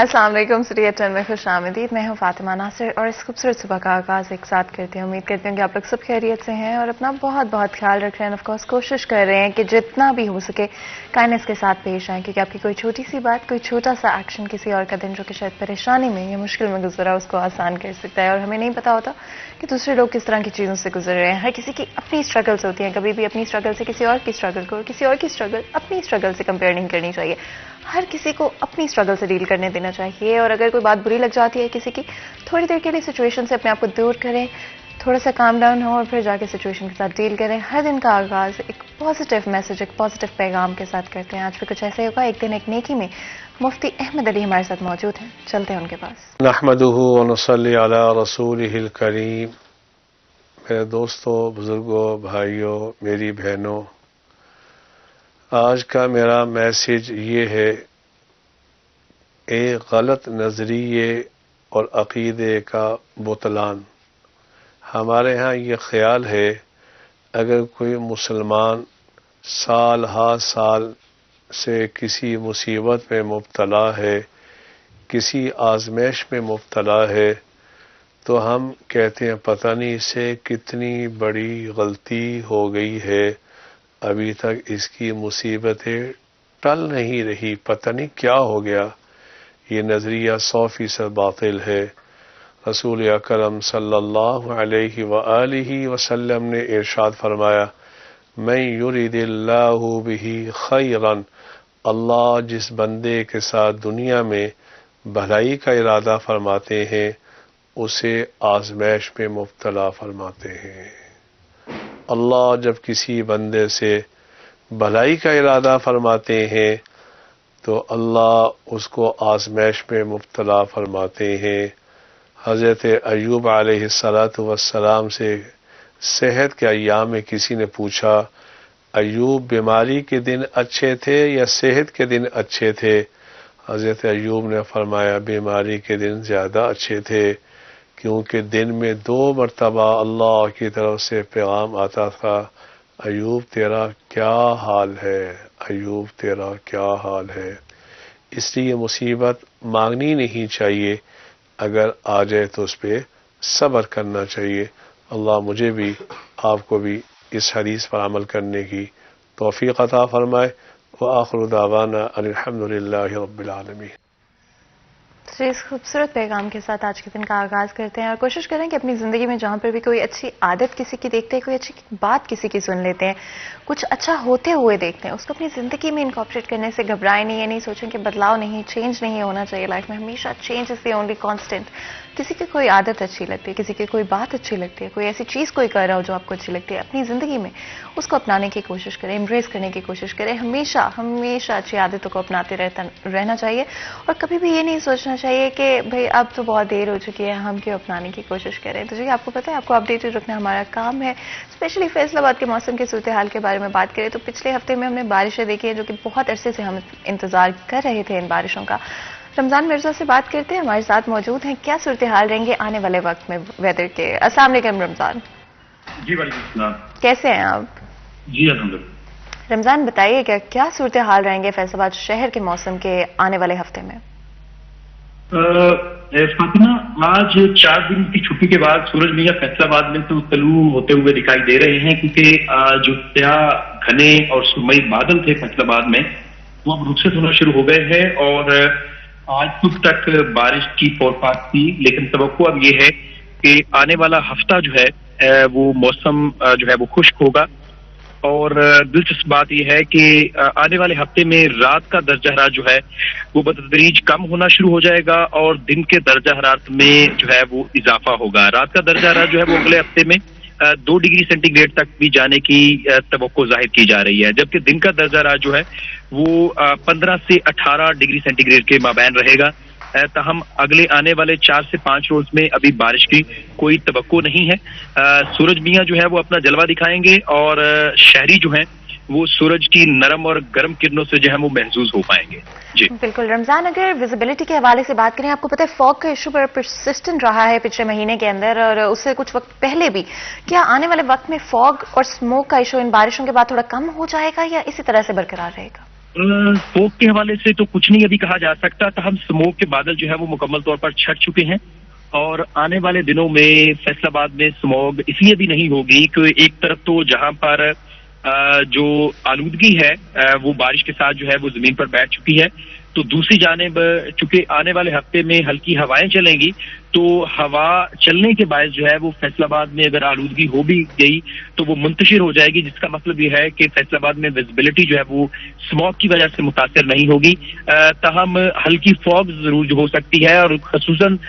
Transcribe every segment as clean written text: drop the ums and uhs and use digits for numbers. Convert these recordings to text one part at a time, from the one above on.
अस्सलाम वालेकुम सूर्य टन में खुश आमदीद। मैं हूँ फातिमा नासिर और इस खूबसूरत सुबह का आगाज़ एक साथ करती हूँ। उम्मीद करती हूँ कि आप लोग सब खैरियत से हैं और अपना बहुत बहुत ख्याल रख रहे हैं। ऑफ कोर्स कोशिश कर रहे हैं कि जितना भी हो सके काइंडनेस के साथ पेश आएँ, क्योंकि आपकी कोई छोटी सी बात, कोई छोटा सा एक्शन किसी और का दिन जो कि शायद परेशानी में या मुश्किल में गुजरा उसको आसान कर सकता है। और हमें नहीं पता होता कि दूसरे लोग किस तरह की चीज़ों से गुजर रहे हैं। हर किसी की अपनी स्ट्रगल्स होती हैं। कभी भी अपनी स्ट्रगल से किसी और की स्ट्रगल को और किसी और की स्ट्रगल अपनी स्ट्रगल से कंपेयर नहीं करनी चाहिए। हर किसी को अपनी स्ट्रगल से डील करने देना चाहिए। और अगर कोई बात बुरी लग जाती है किसी की, थोड़ी देर के लिए सिचुएशन से अपने आप को दूर करें, थोड़ा सा काम डाउन हो और फिर जाके सिचुएशन के साथ डील करें। हर दिन का आगाज़ एक पॉजिटिव मैसेज, एक पॉजिटिव पैगाम के साथ करते हैं। आज भी कुछ ऐसे ही होगा। एक दिन एक नेकी में मुफ्ती अहमद अली हमारे साथ मौजूद हैं, चलते हैं उनके पास। नहमदुहु व नुसल्ली अला रसूलिहिल करीम। मेरे दोस्तों, बुजुर्गों, भाइयों, मेरी बहनों, आज का मेरा मैसेज ये है, एक गलत नज़रिए और अक़ीदे का बुतलान। हमारे यहाँ ये ख्याल है अगर कोई मुसलमान साल हा साल से किसी मुसीबत में मुब्तला है, किसी आजमाइश में मुब्तला है, तो हम कहते हैं पता नहीं इससे कितनी बड़ी गलती हो गई है, अभी तक इसकी मुसीबतें टल नहीं रही, पता नहीं क्या हो गया। ये नज़रिया 100% बातिल है। रसूल अकरम सल्लल्लाहु अलैहि व आलिहि वसल्लम ने इरशाद फरमाया, मैं युरिदिल्लाहु बिही खैरन, अल्लाह जिस बंदे के साथ दुनिया में भलाई का इरादा फरमाते हैं उसे आजमाइश में मुब्तला फरमाते हैं। अल्लाह जब किसी बंदे से भलाई का इरादा फरमाते हैं तो अल्लाह उसको आजमाइश में मुब्तला फरमाते हैं। हज़रत अय्यूब अलैहिस्सलातु वस्सलाम से सेहत के अय्याम में किसी ने पूछा, अय्यूब बीमारी के दिन अच्छे थे या सेहत के दिन अच्छे थे? हज़रत अय्यूब ने फरमाया, बीमारी के दिन ज़्यादा अच्छे थे, क्योंकि दिन में 2 मरतबा अल्लाह की तरफ से पैगाम आता था, अय्यूब तेरा क्या हाल है, अय्यूब तेरा क्या हाल है। इसलिए मुसीबत मांगनी नहीं चाहिए, अगर आ जाए तो उस पर सब्र करना चाहिए। अल्लाह मुझे भी आपको भी इस हदीस पर अमल करने की तौफीक अता फरमाए। व आखिरु दावाना अनिल हम्दुलिल्लाहि रब्बिल आलमीन। तो इस खूबसूरत पैगाम के साथ आज के दिन का आगाज़ करते हैं और कोशिश करें कि अपनी ज़िंदगी में जहाँ पर भी कोई अच्छी आदत किसी की देखते हैं, कोई अच्छी बात किसी की सुन लेते हैं, कुछ अच्छा होते हुए देखते हैं, उसको अपनी ज़िंदगी में इनकॉर्पोरेट करने से घबराएं नहीं। ये नहीं सोचें कि बदलाव नहीं, चेंज नहीं होना चाहिए लाइफ में। हमेशा change is the only constant. किसी की कोई आदत अच्छी लगती है, किसी की कोई बात अच्छी लगती है, कोई ऐसी चीज़ कोई कर रहा हो जो आपको अच्छी लगती है, अपनी ज़िंदगी में उसको अपनाने की कोशिश करें, एम्ब्रेस करने की कोशिश करें। हमेशा हमेशा अच्छी आदतों को अपनाते रहना चाहिए और कभी भी ये नहीं सोचना चाहिए कि भाई अब तो बहुत देर हो चुकी है, हम क्यों अपनाने की कोशिश करें। तो जी आपको पता है, आपको अपडेटेड रखना हमारा काम है। स्पेशली फैसलाबाद के मौसम की सूरत हाल के बारे में बात करें तो पिछले हफ्ते में हमने बारिशें देखी हैं जो कि बहुत अरसे से हम इंतजार कर रहे थे इन बारिशों का। रमजान मिर्जा से बात करते हैं, हमारे साथ मौजूद हैं। क्या सूरत हाल रहेंगे आने वाले वक्त में वेदर के? अस्सलाम वालेकुम रमजान। जी वालेकुम सलाम। कैसे हैं आप? जी अल्हम्दुलिल्लाह। रमजान बताइए क्या सूरत हाल रहेंगे फैसलाबाद शहर के मौसम के आने वाले हफ्ते में? फातिमा, आज 4 दिन की छुट्टी के बाद सूरज मियां फैसलाबाद में तो तलू होते हुए दिखाई दे रहे हैं, क्योंकि जो स्याह घने और सुरमई बादल थे फैसलाबाद में वो अब रुखसत होना शुरू हो गए हैं। और आज सुबह तक बारिश की फोरकास्ट थी, लेकिन तवक्को अब ये है कि आने वाला हफ्ता जो है वो मौसम जो है वो खुश्क होगा। और दिलचस्प बात यह है कि आने वाले हफ्ते में रात का दर्जा हरारत जो है वो बतदरीज कम होना शुरू हो जाएगा और दिन के दर्जा हरारत में जो है वो इजाफा होगा। रात का दर्जा हरारत जो है वो अगले हफ्ते में 2 डिग्री सेंटीग्रेड तक भी जाने की तवक्को जाहिर की जा रही है, जबकि दिन का दर्जा हरारत जो है वो 15 से 18 डिग्री सेंटीग्रेड के माबैन रहेगा। ताहम अगले आने वाले 4 से 5 रोज में अभी बारिश की कोई तवक्को नहीं है। सूरज मियां जो है वो अपना जलवा दिखाएंगे और शहरी जो है वो सूरज की नरम और गर्म किरणों से जो है वो महसूस हो पाएंगे। जी बिल्कुल रमजान, अगर विजिबिलिटी के हवाले से बात करें, आपको पता है फॉग का इशू बड़ा परसिस्टेंट रहा है पिछले महीने के अंदर और उससे कुछ वक्त पहले भी। क्या आने वाले वक्त में फॉग और स्मोक का इशू इन बारिशों के बाद थोड़ा कम हो जाएगा या इसी तरह से बरकरार रहेगा? स्मोक के हवाले से तो कुछ नहीं अभी कहा जा सकता, तहम स्मोक के बादल जो है वो मुकम्मल तौर पर छट चुके हैं और आने वाले दिनों में फैसलाबाद में स्मॉग इसलिए भी नहीं होगी कि एक तरफ तो जहां पर जो आलूदगी है वो बारिश के साथ जो है वो जमीन पर बैठ चुकी है, तो दूसरी जानिब चूंकि आने वाले हफ्ते में हल्की हवाएं चलेंगी तो हवा चलने के बायस जो है वो फैसलाबाद में अगर आलूदगी हो भी गई तो वो मुंतशिर हो जाएगी, जिसका मतलब ये है कि फैसलाबाद में विजिबिलिटी जो है वो स्मॉग की वजह से मुतासर नहीं होगी। ताहम हल्की फॉग जरूर जो हो सकती है और खसूसन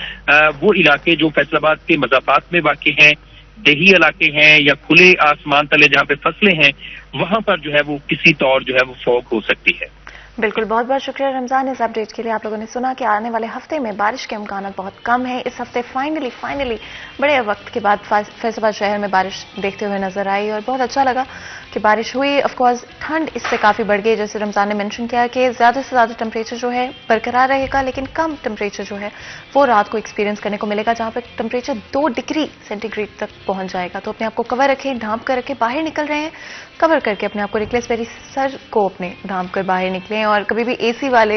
वो इलाके जो फैसलाबाद के मज़ाफात में वाक़ हैं, देही इलाके हैं या खुले आसमान तले जहां पे फसलें हैं, वहां पर जो है वो किसी तौर जो है वो फॉग हो सकती है। बिल्कुल, बहुत बहुत शुक्रिया रमजान इस अपडेट के लिए। आप लोगों ने सुना कि आने वाले हफ्ते में बारिश के इम्कान बहुत कम है। इस हफ्ते फाइनली बड़े वक्त के बाद फैसलाबाद शहर में बारिश देखते हुए नजर आई और बहुत अच्छा लगा कि बारिश हुई। ऑफ कोर्स ठंड इससे काफ़ी बढ़ गई, जैसे रमजान ने मेंशन किया कि ज़्यादा से ज़्यादा टेम्परेचर जो है बरकरार रहेगा, लेकिन कम टेम्परेचर जो है वो रात को एक्सपीरियंस करने को मिलेगा, जहाँ पर टेम्परेचर 2 डिग्री सेंटीग्रेड तक पहुँच जाएगा। तो अपने आप को कवर रखें, ढांप कर रखें, बाहर निकल रहे हैं कवर करके अपने आप को निकले, स्पेशली सर को अपने ढांप कर बाहर निकलें और कभी भी एसी वाले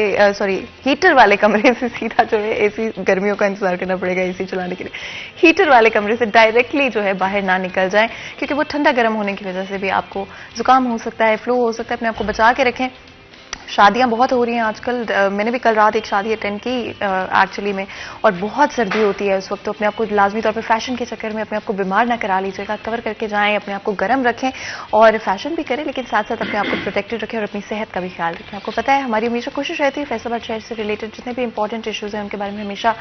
हीटर वाले कमरे से सीधा जो है, एसी गर्मियों का इंतजार करना पड़ेगा एसी चलाने के लिए, हीटर वाले कमरे से डायरेक्टली जो है बाहर ना निकल जाएं, क्योंकि वो ठंडा गर्म होने की वजह से भी आपको जुकाम हो सकता है, फ्लू हो सकता है। अपने आप को बचा के रखें। शादियां बहुत हो रही हैं आजकल, मैंने भी कल रात एक शादी अटेंड की एक्चुअली में, और बहुत सर्दी होती है उस वक्त, तो अपने आप को लाजमी तौर पे फैशन के चक्कर में अपने आप को बीमार ना करा लीजिएगा, कवर करके जाएं, अपने आप को गर्म रखें और फैशन भी करें, लेकिन साथ साथ अपने आप को प्रोटेक्टेड रखें और अपनी सेहत का भी ख्याल रखें। आपको पता है हमारी हमेशा कोशिश रहती है फैसलाबाद शहर से रिलेटेड जितने भी इंपॉर्टेंट इशूज़ हैं उनके बारे में हमेशा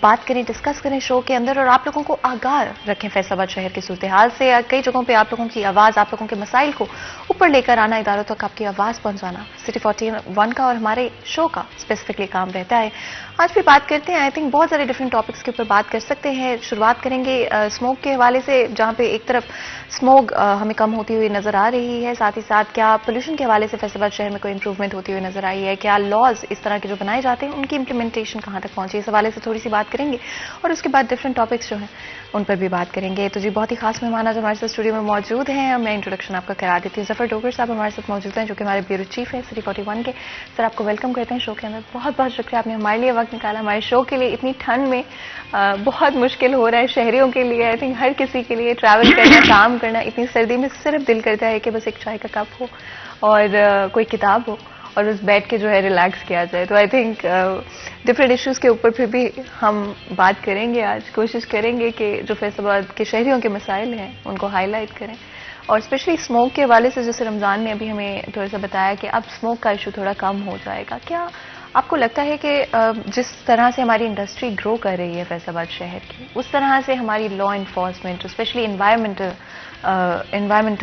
बात करें, डिस्कस करें शो के अंदर, और आप लोगों को आगाह रखें फैसलाबाद शहर की सूरत हाल से। कई जगहों पर आप लोगों की आवाज़, आप लोगों के मसाइल को ऊपर लेकर आना, इदारों तक आपकी आवाज़ पहुंचाना सिटी 41 का और हमारे शो का स्पेसिफिकली काम रहता है। आज भी बात करते हैं, आई थिंक बहुत सारे डिफरेंट टॉपिक्स के ऊपर बात कर सकते हैं। शुरुआत करेंगे स्मोक के हवाले से, जहां पे एक तरफ स्मोक हमें कम होती हुई नजर आ रही है, साथ ही साथ क्या पोल्यूशन के हवाले से फैसलाबाद शहर में कोई इंप्रूवमेंट होती हुई नजर आई है, क्या लॉज इस तरह के जो बनाए जाते हैं उनकी इंप्लीमेंटेशन कहां तक पहुंची, इस हवाले से थोड़ी सी बात करेंगे और उसके बाद डिफरेंट टॉपिक्स जो हैं उन पर भी बात करेंगे। तो जी बहुत ही खास मेहमान आज हमारे साथ स्टूडियो में मौजूद हैं, मैं इंट्रोडक्शन आपका करा देती हूँ। जफर डोगर साहब हमारे साथ मौजूद हैं, जो कि हमारे ब्यूरो चीफ है सिटी 41 के। सर आपको वेलकम करते हैं शो के अंदर, बहुत बहुत शुक्रिया आपने हमारे लिए वक्त निकाला हमारे शो के लिए। इतनी ठंड में बहुत मुश्किल हो रहा है शहरियों के लिए, आई थिंक हर किसी के लिए ट्रैवल करना, काम करना, इतनी सर्दी में सिर्फ दिल करता है कि बस एक चाय का कप हो और कोई किताब हो और उस बैठ के जो है रिलैक्स किया जाए। तो आई थिंक डिफरेंट इश्यूज़ के ऊपर फिर भी हम बात करेंगे आज, कोशिश करेंगे कि जो फैसलाबाद के शहरियों के मसाइल हैं उनको हाईलाइट करें, और स्पेशली स्मोक के हवाले से जैसे रमज़ान ने अभी हमें थोड़ा सा बताया कि अब स्मोक का इशू थोड़ा कम हो जाएगा। क्या आपको लगता है कि जिस तरह से हमारी इंडस्ट्री ग्रो कर रही है फैसलाबाद शहर की, उस तरह से हमारी law enforcement, specially environmental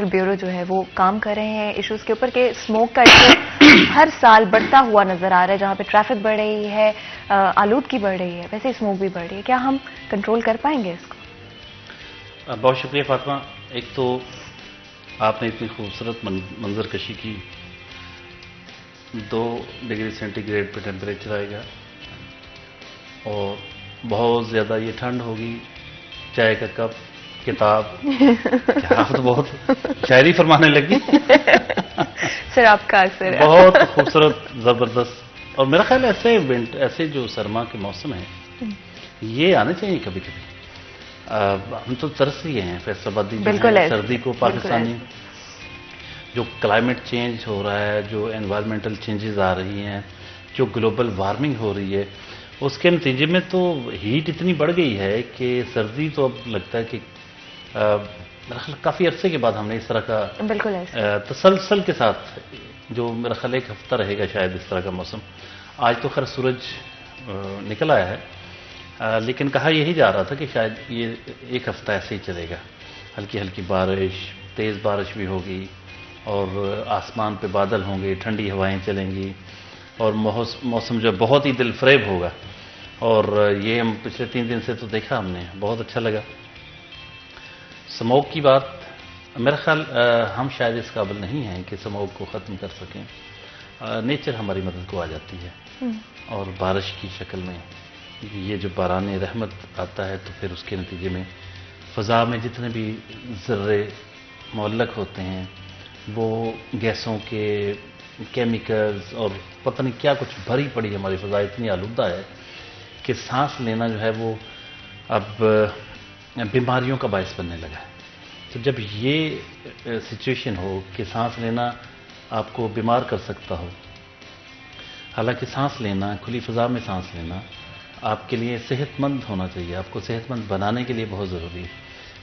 bureau जो है वो काम कर रहे हैं इश्यूज़ के ऊपर, कि स्मोक का इशू हर साल बढ़ता हुआ नज़र आ रहा है, जहाँ पे ट्रैफिक बढ़ रही है, आलूदगी बढ़ रही है, वैसे ही स्मोक भी बढ़ रही है, क्या हम कंट्रोल कर पाएंगे इसको? बहुत शुक्रिया फातिमा। एक तो आपने इतनी खूबसूरत मंजर कशी की, 2 डिग्री सेंटीग्रेड पे टेम्परेचर आएगा और बहुत ज़्यादा ये ठंड होगी, चाय का कप, किताब, आप तो बहुत शायरी फरमाने लगी। सर आपका असर है बहुत खूबसूरत, ज़बरदस्त। और मेरा ख्याल ऐसे जो सरमा के मौसम है ये आने चाहिए कभी कभी। हम तो तरस रहे हैं फैसलाबादी सर्दी को, पाकिस्तानी जो क्लाइमेट चेंज हो रहा है, जो एनवायरमेंटल चेंजेस आ रही हैं, जो ग्लोबल वार्मिंग हो रही है, उसके नतीजे में तो हीट इतनी बढ़ गई है कि सर्दी तो अब लगता है कि मेरा ख्याल काफ़ी अरसे के बाद हमने इस तरह का बिल्कुल तसलसल के साथ, जो मेरा ख्याल 1 हफ्ता रहेगा शायद इस तरह का मौसम। आज तो खैर सूरज निकल आया है, लेकिन कहा यही जा रहा था कि शायद ये 1 हफ्ता ऐसे ही चलेगा, हल्की हल्की बारिश, तेज़ बारिश भी होगी और आसमान पे बादल होंगे, ठंडी हवाएं चलेंगी और मौसम जो बहुत ही दिलफरेब होगा। और ये हम पिछले 3 दिन से तो देखा हमने, बहुत अच्छा लगा। स्मोक की बात, मेरा ख्याल हम शायद इस काबिल नहीं हैं कि स्मोक को ख़त्म कर सकें। नेचर हमारी मदद को आ जाती है और बारिश की शक्ल में ये जो बारान रहमत आता है, तो फिर उसके नतीजे में फ़ज़ा में जितने भी ज़र्रे मुअल्लक़ होते हैं वो गैसों के केमिकल्स और पता नहीं क्या कुछ भरी पड़ी हमारी फ़ज़ा इतनी आलूदा है कि सांस लेना जो है वो अब बीमारियों का बायस बनने लगा है। तो जब ये सिचुएशन हो कि सांस लेना आपको बीमार कर सकता हो, हालांकि सांस लेना, खुली फ़ज़ा में सांस लेना आपके लिए सेहतमंद होना चाहिए, आपको सेहतमंद बनाने के लिए बहुत ज़रूरी है।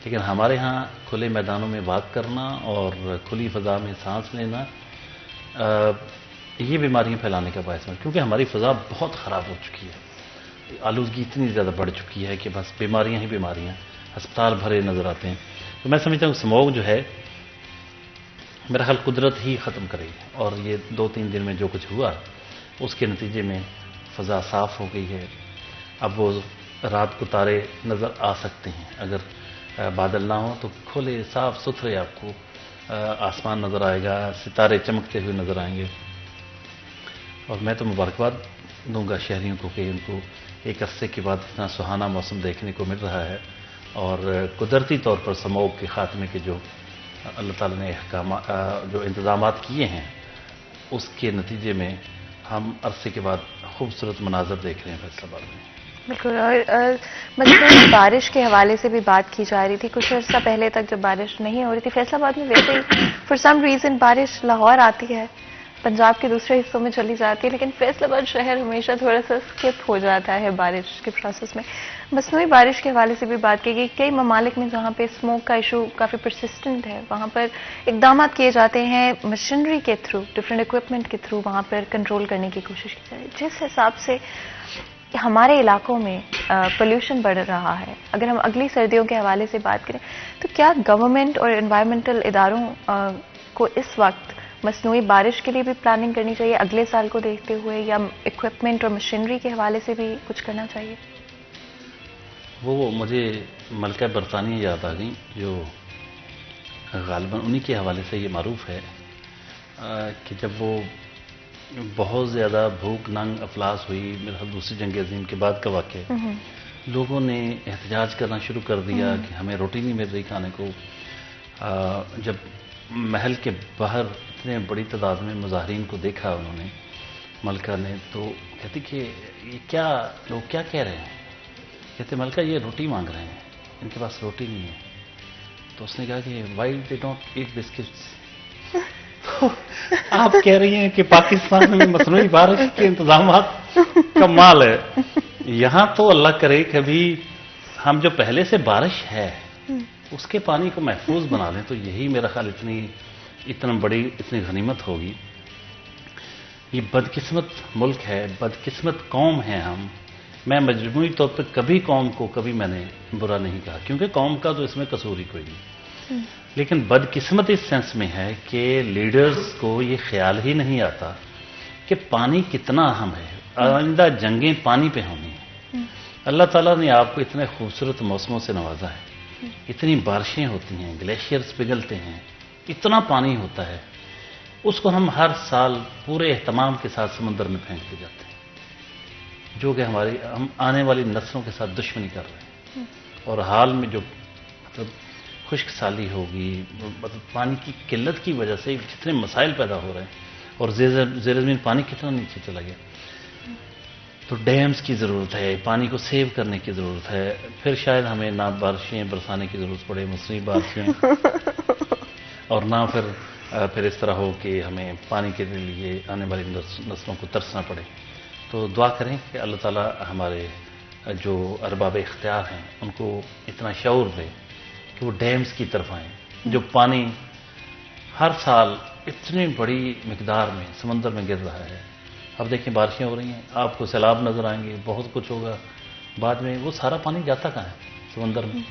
लेकिन हमारे यहाँ खुले मैदानों में वॉक करना और खुली फ़ज़ा में सांस लेना ये बीमारियां फैलाने का बायस है, क्योंकि हमारी फ़ज़ा बहुत ख़राब हो चुकी है, आलूदगी इतनी ज़्यादा बढ़ चुकी है कि बस बीमारियां ही बीमारियां, अस्पताल भरे नज़र आते हैं। तो मैं समझता हूँ स्मोक जो है मेरा ख्याल कुदरत ही ख़त्म करेगी, और ये 2-3 दिन में जो कुछ हुआ उसके नतीजे में फ़ज़ा साफ़ हो गई है। अब वो रात को तारे नज़र आ सकते हैं, अगर बादल ना हो तो खुले साफ़ सुथरे आपको आसमान नज़र आएगा, सितारे चमकते हुए नज़र आएंगे। और मैं तो मुबारकबाद दूंगा शहरियों को कि उनको एक अरसे के बाद इतना सुहाना मौसम देखने को मिल रहा है, और कुदरती तौर पर स्मोक के ख़ात्मे के जो अल्लाह ताला ने जो इंतज़ामात किए हैं उसके नतीजे में हम अरसे के बाद खूबसूरत मनाज़र देख रहे हैं फैसलाबाद में। बिल्कुल। और मतलब बारिश के हवाले से भी बात की जा रही थी कुछ अर्सा पहले तक, जब बारिश नहीं हो रही थी फैसलाबाद में, वैसे ही फॉर सम रीज़न बारिश लाहौर आती है, पंजाब के दूसरे हिस्सों में चली जाती है, लेकिन फैसलाबाद शहर हमेशा थोड़ा सा स्किप हो जाता है बारिश के प्रोसेस में। मसनूई बारिश के हवाले से भी बात की गई। कई ममालिक में जहाँ पे स्मोक का इशू काफ़ी परसिस्टेंट है, वहाँ पर इकदाम किए जाते हैं मशीनरी के थ्रू, डिफरेंट इक्विपमेंट के थ्रू वहाँ पर कंट्रोल करने की कोशिश की जा रही है। जिस हिसाब से हमारे इलाकों में पोल्यूशन बढ़ रहा है, अगर हम अगली सर्दियों के हवाले से बात करें तो क्या गवर्नमेंट और एनवायरमेंटल इदारों को इस वक्त मसनूई बारिश के लिए भी प्लानिंग करनी चाहिए अगले साल को देखते हुए, या इक्विपमेंट और मशीनरी के हवाले से भी कुछ करना चाहिए? वो मुझे मलका बरतानिया याद आ गई, जो गालिबन उन्हीं के हवाले से ये मारूफ है कि जब वो बहुत ज़्यादा भूख नंग अफलास हुई, मेरा दूसरी जंग अज़ीम के बाद का वाक़या, लोगों ने एहतजाज करना शुरू कर दिया कि हमें रोटी नहीं मिल रही खाने को। जब महल के बाहर इतने बड़ी तादाद में मुजाहरीन को देखा उन्होंने, मलका ने, तो कहती कि ये क्या लोग क्या कह रहे हैं? कहते मलका ये रोटी मांग रहे हैं, इनके पास रोटी नहीं है। तो उसने कहा कि why they don't eat biscuits. तो आप कह रही हैं कि पाकिस्तान में मसनूई बारिश के इंतजामात कमाल है। यहाँ तो अल्लाह करे कभी हम जो पहले से बारिश है उसके पानी को महफूज बना लें, तो यही मेरा ख्याल इतना बड़ी इतनी गनीमत होगी। ये बदकिस्मत मुल्क है, बदकिस्मत कौम है हम। मैं मजमूई तौर पर कभी कौम को कभी मैंने बुरा नहीं कहा, क्योंकि कौम का तो इसमें कसूर ही कोई नहीं, लेकिन बदकिस्मत इस सेंस में है कि लीडर्स को ये ख्याल ही नहीं आता कि पानी कितना अहम है, आइंदा जंगें पानी पे होनी है। अल्लाह ताला ने आपको इतने खूबसूरत मौसमों से नवाजा है, इतनी बारिशें होती हैं, ग्लेशियर्स पिघलते हैं, इतना पानी होता है, उसको हम हर साल पूरे एहतमाम के साथ समुद्र में फेंकते जाते हैं, जो कि हम आने वाली नस्लों के साथ दुश्मनी कर रहे हैं। और हाल में जो मतलब खुश्क साली होगी, मतलब पानी की किल्लत की वजह से जितने मसाइल पैदा हो रहे हैं, और ज़ेर ज़मीन पानी कितना नीचे चला गया, तो डैम्स की ज़रूरत है, पानी को सेव करने की ज़रूरत है। फिर शायद हमें ना बारिशें बरसाने की ज़रूरत पड़े, मौसमी बारिशें, और ना फिर इस तरह हो कि हमें पानी के लिए आने वाली नस्लों को तरसना पड़े। तो दुआ करें कि अल्लाह ताला हमारे जो अरबाब इख्तियार हैं उनको इतना शऊर दे कि वो डैम्स की तरफ आएँ, जो पानी हर साल इतनी बड़ी मिकदार में समंदर में गिर रहा है। अब देखिए बारिशें हो रही हैं, आपको सैलाब नज़र आएंगे, बहुत कुछ होगा, बाद में वो सारा पानी जाता कहाँ है? समंदर में।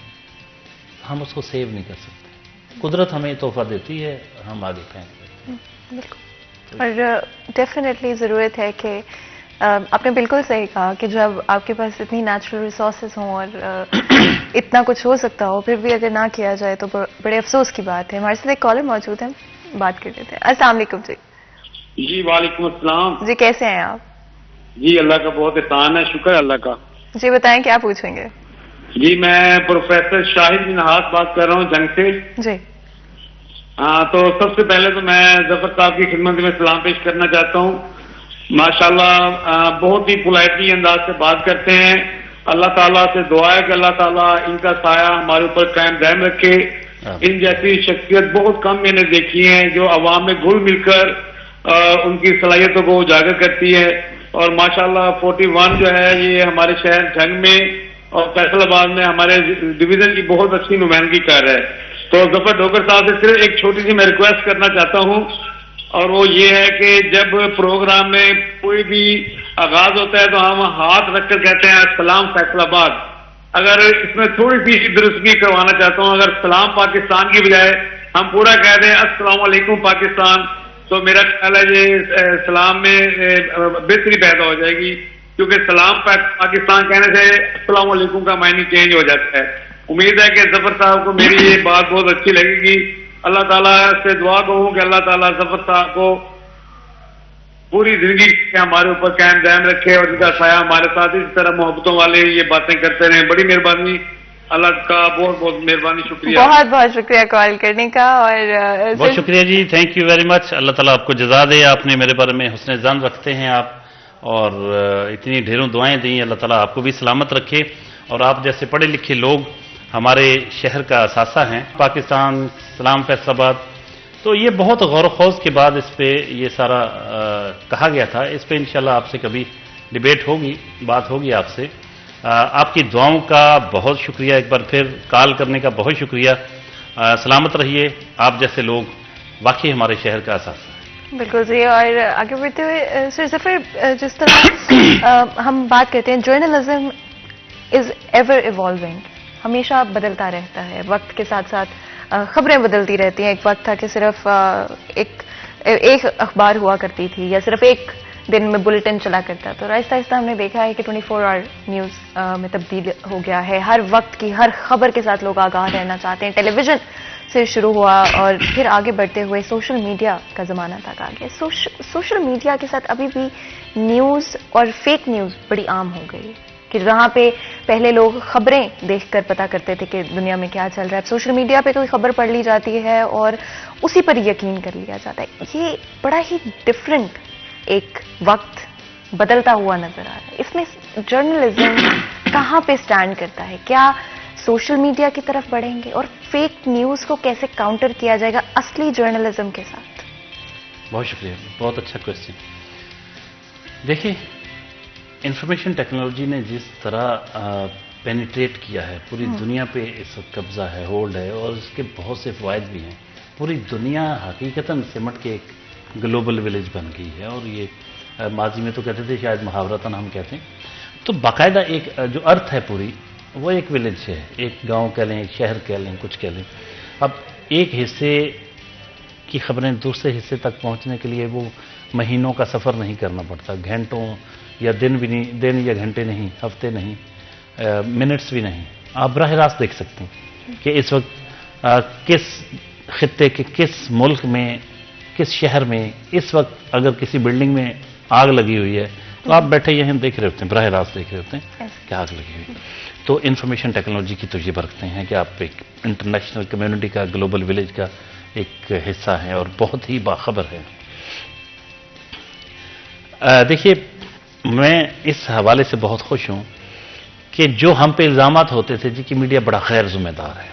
हम उसको सेव नहीं कर सकते, कुदरत हमें तोहफा देती है, हम आगे फेंक देते हैं। बिल्कुल। और डेफिनेटली ज़रूरत है कि आपने बिल्कुल सही कहा कि जब आपके पास इतनी नेचुरल रिसोर्सेज हों और इतना कुछ हो सकता हो, फिर भी अगर ना किया जाए तो बड़े अफसोस की बात है। हमारे साथ एक कॉलर मौजूद है, बात कर लेते हैं। अस्सलाम वालेकुम जी। जी वालेकुम अस्सलाम जी, कैसे हैं आप? जी अल्लाह का बहुत एहसान है, शुक्र है अल्लाह का। जी बताएं, क्या पूछेंगे? जी मैं प्रोफेसर शाहिद बिन हास बात कर रहा हूँ जंग से। जी। हाँ, तो सबसे पहले तो मैं जफर साहब की खिदमत में सलाम पेश करना चाहता हूँ। माशाल्लाह बहुत ही पोलाइटली अंदाज से बात करते हैं। अल्लाह ताला से दुआ है कि अल्लाह ताला इनका साया हमारे ऊपर कायम दायम रखे। इन जैसी शख्सियत बहुत कम मैंने देखी है जो अवाम में घुल मिलकर उनकी सलाहियतों को उजागर करती है। और माशाल्लाह 41 जो है ये हमारे शहर झंग में और फैसलाबाद में हमारे डिवीजन की बहुत अच्छी नुमाइंदगी कर रहा है। तो जफर ढोकर साहब से सिर्फ एक छोटी सी मैं रिक्वेस्ट करना चाहता हूँ, और वो ये है कि जब प्रोग्राम में कोई भी आगाज होता है तो हम हाथ रखकर कहते हैं अस्सलाम फैसलाबाद। अगर इसमें थोड़ी सी दुरुस्तगी करवाना चाहता हूँ, अगर सलाम पाकिस्तान की बजाय हम पूरा कह दें अस्सलाम वालेकुम पाकिस्तान, तो मेरा ख्याल है ये सलाम में बेहतरी पैदा हो जाएगी, क्योंकि सलाम पाकिस्तान कहने से अस्सलाम वालेकुम का मायने चेंज हो जाता है। उम्मीद है कि जफर साहब को मेरी ये बात बहुत अच्छी लगेगी। अल्लाह ताला से दुआ कहूँ कि अल्लाह ताला जफर साहब को पूरी जिंदगी हमारे ऊपर कायम दायम रखे और इनका साया हमारे साथ इस तरह मोहब्बतों वाले ये बातें करते रहें। बड़ी मेहरबानी, अल्लाह का बहुत बहुत मेहरबानी, शुक्रिया। बहुत बहुत शुक्रिया कॉल करने का। और बहुत शुक्रिया जी, थैंक यू वेरी मच। अल्लाह ताला आपको जज़ा दे, आपने मेरे बारे में हुस्न ज़न रखते हैं आप, और इतनी ढेरों दुआएं दी। अल्लाह ताला आपको भी सलामत रखे, और आप जैसे पढ़े लिखे लोग हमारे शहर का असासा हैं। पाकिस्तान सलाम फैसलाबाद, तो ये बहुत गौर खौज के बाद इस पे ये सारा कहा गया था। इस पे इंशाल्लाह आपसे कभी डिबेट होगी, बात होगी आपसे। आपकी दुआओं का बहुत शुक्रिया, एक बार फिर कॉल करने का बहुत शुक्रिया। सलामत रहिए, आप जैसे लोग वाकई हमारे शहर का असासा है। बिल्कुल जी। और आगे बढ़ते हुए सर जफर, जिस तरह हम बात करते हैं जर्नलिज्म इज एवर इवॉल्विंग, हमेशा बदलता रहता है वक्त के साथ साथ। खबरें बदलती रहती हैं। एक वक्त था कि सिर्फ एक अखबार हुआ करती थी या सिर्फ एक दिन में बुलेटिन चला करता, तो आहिस्ता आहिस्ता हमने देखा है कि 24 आवर न्यूज़ में तब्दील हो गया है। हर वक्त की हर खबर के साथ लोग आगाह रहना चाहते हैं। टेलीविजन से शुरू हुआ और फिर आगे बढ़ते हुए सोशल मीडिया का ज़माना तक आ गया। सोशल मीडिया के साथ अभी भी न्यूज़ और फेक न्यूज़ बड़ी आम हो गई है कि जहां पे पहले लोग खबरें देखकर पता करते थे कि दुनिया में क्या चल रहा है, अब सोशल मीडिया पे कोई खबर पढ़ ली जाती है और उसी पर यकीन कर लिया जाता है। ये बड़ा ही डिफरेंट एक वक्त बदलता हुआ नजर आ रहा है। इसमें जर्नलिज्म कहां पे स्टैंड करता है? क्या सोशल मीडिया की तरफ बढ़ेंगे और फेक न्यूज को कैसे काउंटर किया जाएगा असली जर्नलिज्म के साथ? बहुत शुक्रिया, बहुत अच्छा क्वेश्चन। देखिए, इंफॉर्मेशन टेक्नोलॉजी ने जिस तरह पेनिट्रेट किया है, पूरी दुनिया पे इस वक्त कब्जा है, होल्ड है, और इसके बहुत से फ़वाइद भी हैं। पूरी दुनिया हकीकतन सिमट के एक ग्लोबल विलेज बन गई है, और ये माजी में तो कहते थे, शायद मुहावरतन हम कहते हैं, तो बाकायदा एक जो अर्थ है पूरी, वो एक विलेज है। एक गांव कह लें, एक शहर कह लें, कुछ कह लें। अब एक हिस्से की खबरें दूसरे हिस्से तक पहुंचने के लिए वो महीनों का सफ़र नहीं करना पड़ता, घंटों या दिन भी नहीं, दिन या घंटे नहीं, हफ्ते नहीं, मिनट्स भी नहीं। आप बराह रास्त देख सकते हैं कि इस वक्त किस खित्ते के किस मुल्क में, किस शहर में इस वक्त अगर किसी बिल्डिंग में आग लगी हुई है, तो आप बैठे यहाँ देख रहे होते हैं, बराह रास्त देख रहे होते हैं कि आग लगी हुई है। तो इंफॉर्मेशन टेक्नोलॉजी की तो ये बरकतें हैं कि आप एक इंटरनेशनल कम्युनिटी का, ग्लोबल विलेज का एक हिस्सा हैं और बहुत ही बाखबर है। देखिए, मैं इस हवाले से बहुत खुश हूं कि जो हम पे इल्ज़ामात होते थे जी कि मीडिया बड़ा गैर जिम्मेदार है,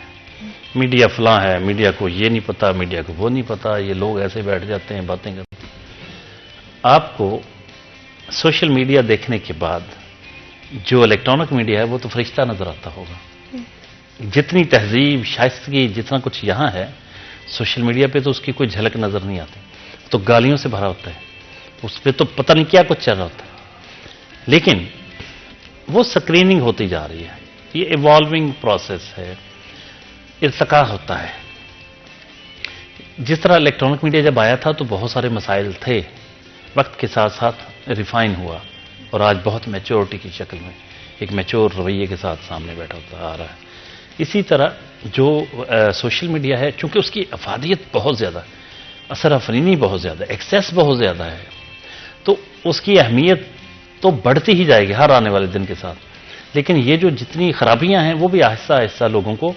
मीडिया फलां है, मीडिया को ये नहीं पता, मीडिया को वो नहीं पता, ये लोग ऐसे बैठ जाते हैं बातें करते हैं। आपको सोशल मीडिया देखने के बाद जो इलेक्ट्रॉनिक मीडिया है वो तो फरिश्ता नजर आता होगा। जितनी तहजीब, शाइस्तगी, जितना कुछ यहाँ है, सोशल मीडिया पे तो उसकी कोई झलक नजर नहीं आती। तो गालियों से भरा होता है, उस पर तो पता नहीं क्या कुछ चल रहा होता है। लेकिन वो स्क्रीनिंग होती जा रही है, ये इवॉल्विंग प्रोसेस है, इर्तका होता है। जिस तरह इलेक्ट्रॉनिक मीडिया जब आया था तो बहुत सारे मसाइल थे, वक्त के साथ साथ रिफाइन हुआ और आज बहुत मैच्योरिटी की शक्ल में एक मैच्योर रवैये के साथ सामने बैठा होता आ रहा है। इसी तरह जो सोशल मीडिया है, चूंकि उसकी अफादियत बहुत ज़्यादा, असर अफरीनी बहुत ज़्यादा, एक्सेस बहुत ज़्यादा है, तो उसकी अहमियत तो बढ़ती ही जाएगी हर आने वाले दिन के साथ। लेकिन ये जो जितनी खराबियां हैं वो भी आहिस्ता आहिस्ता लोगों को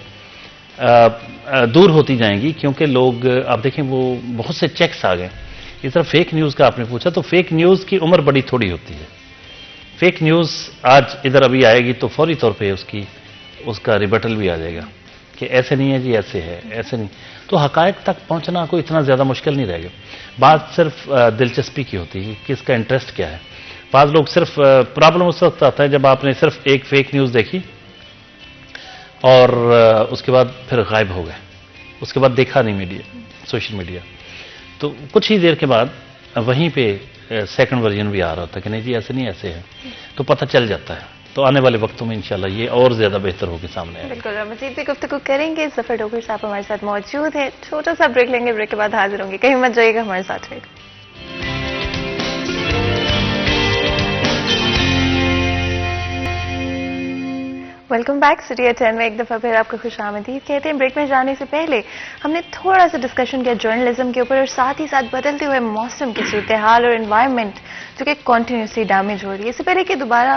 दूर होती जाएंगी, क्योंकि लोग आप देखें वो बहुत से चेक्स आ गए। इस तरह फेक न्यूज़ का आपने पूछा, तो फेक न्यूज़ की उम्र बड़ी थोड़ी होती है। फेक न्यूज़ आज इधर अभी आएगी तो फौरी तौर पे उसका रिबटल भी आ जाएगा कि ऐसे नहीं है जी, ऐसे है, ऐसे नहीं। तो हकायक तक पहुंचना कोई इतना ज़्यादा मुश्किल नहीं रहेगा। बात सिर्फ दिलचस्पी की होती है, किसका इंटरेस्ट क्या है। बाद लोग सिर्फ प्रॉब्लम उस वक्त आता है जब आपने सिर्फ एक फेक न्यूज़ देखी और उसके बाद फिर गायब हो गए, उसके बाद देखा नहीं मीडिया, सोशल मीडिया। तो कुछ ही देर के बाद वहीं पे सेकंड वर्जन भी आ रहा था कि नहीं जी ऐसे नहीं, ऐसे है, तो पता चल जाता है। तो आने वाले वक्तों में इंशाल्लाह ये और ज्यादा बेहतर होकर सामने आएगा। बिल्कुल, मजीद भी गुफ्तगू करेंगे। जफर डोगर साहब हमारे साथ मौजूद है। छोटा सा ब्रेक लेंगे, ब्रेक के बाद हाजिर होंगे। कहीं मत जाइएगा, हमारे साथ रहेगा। Welcome back. सिटी एट 10 में एक दफ़ा फिर आपको खुश आमदीद कहते हैं। ब्रेक में जाने से पहले हमने थोड़ा सा डिस्कशन किया जर्नलिज्म के ऊपर और साथ ही साथ बदलते हुए मौसम की सूरत हाल और एनवायरनमेंट जो कि कॉन्टीन्यूसली डैमेज हो रही है। इससे पहले कि दोबारा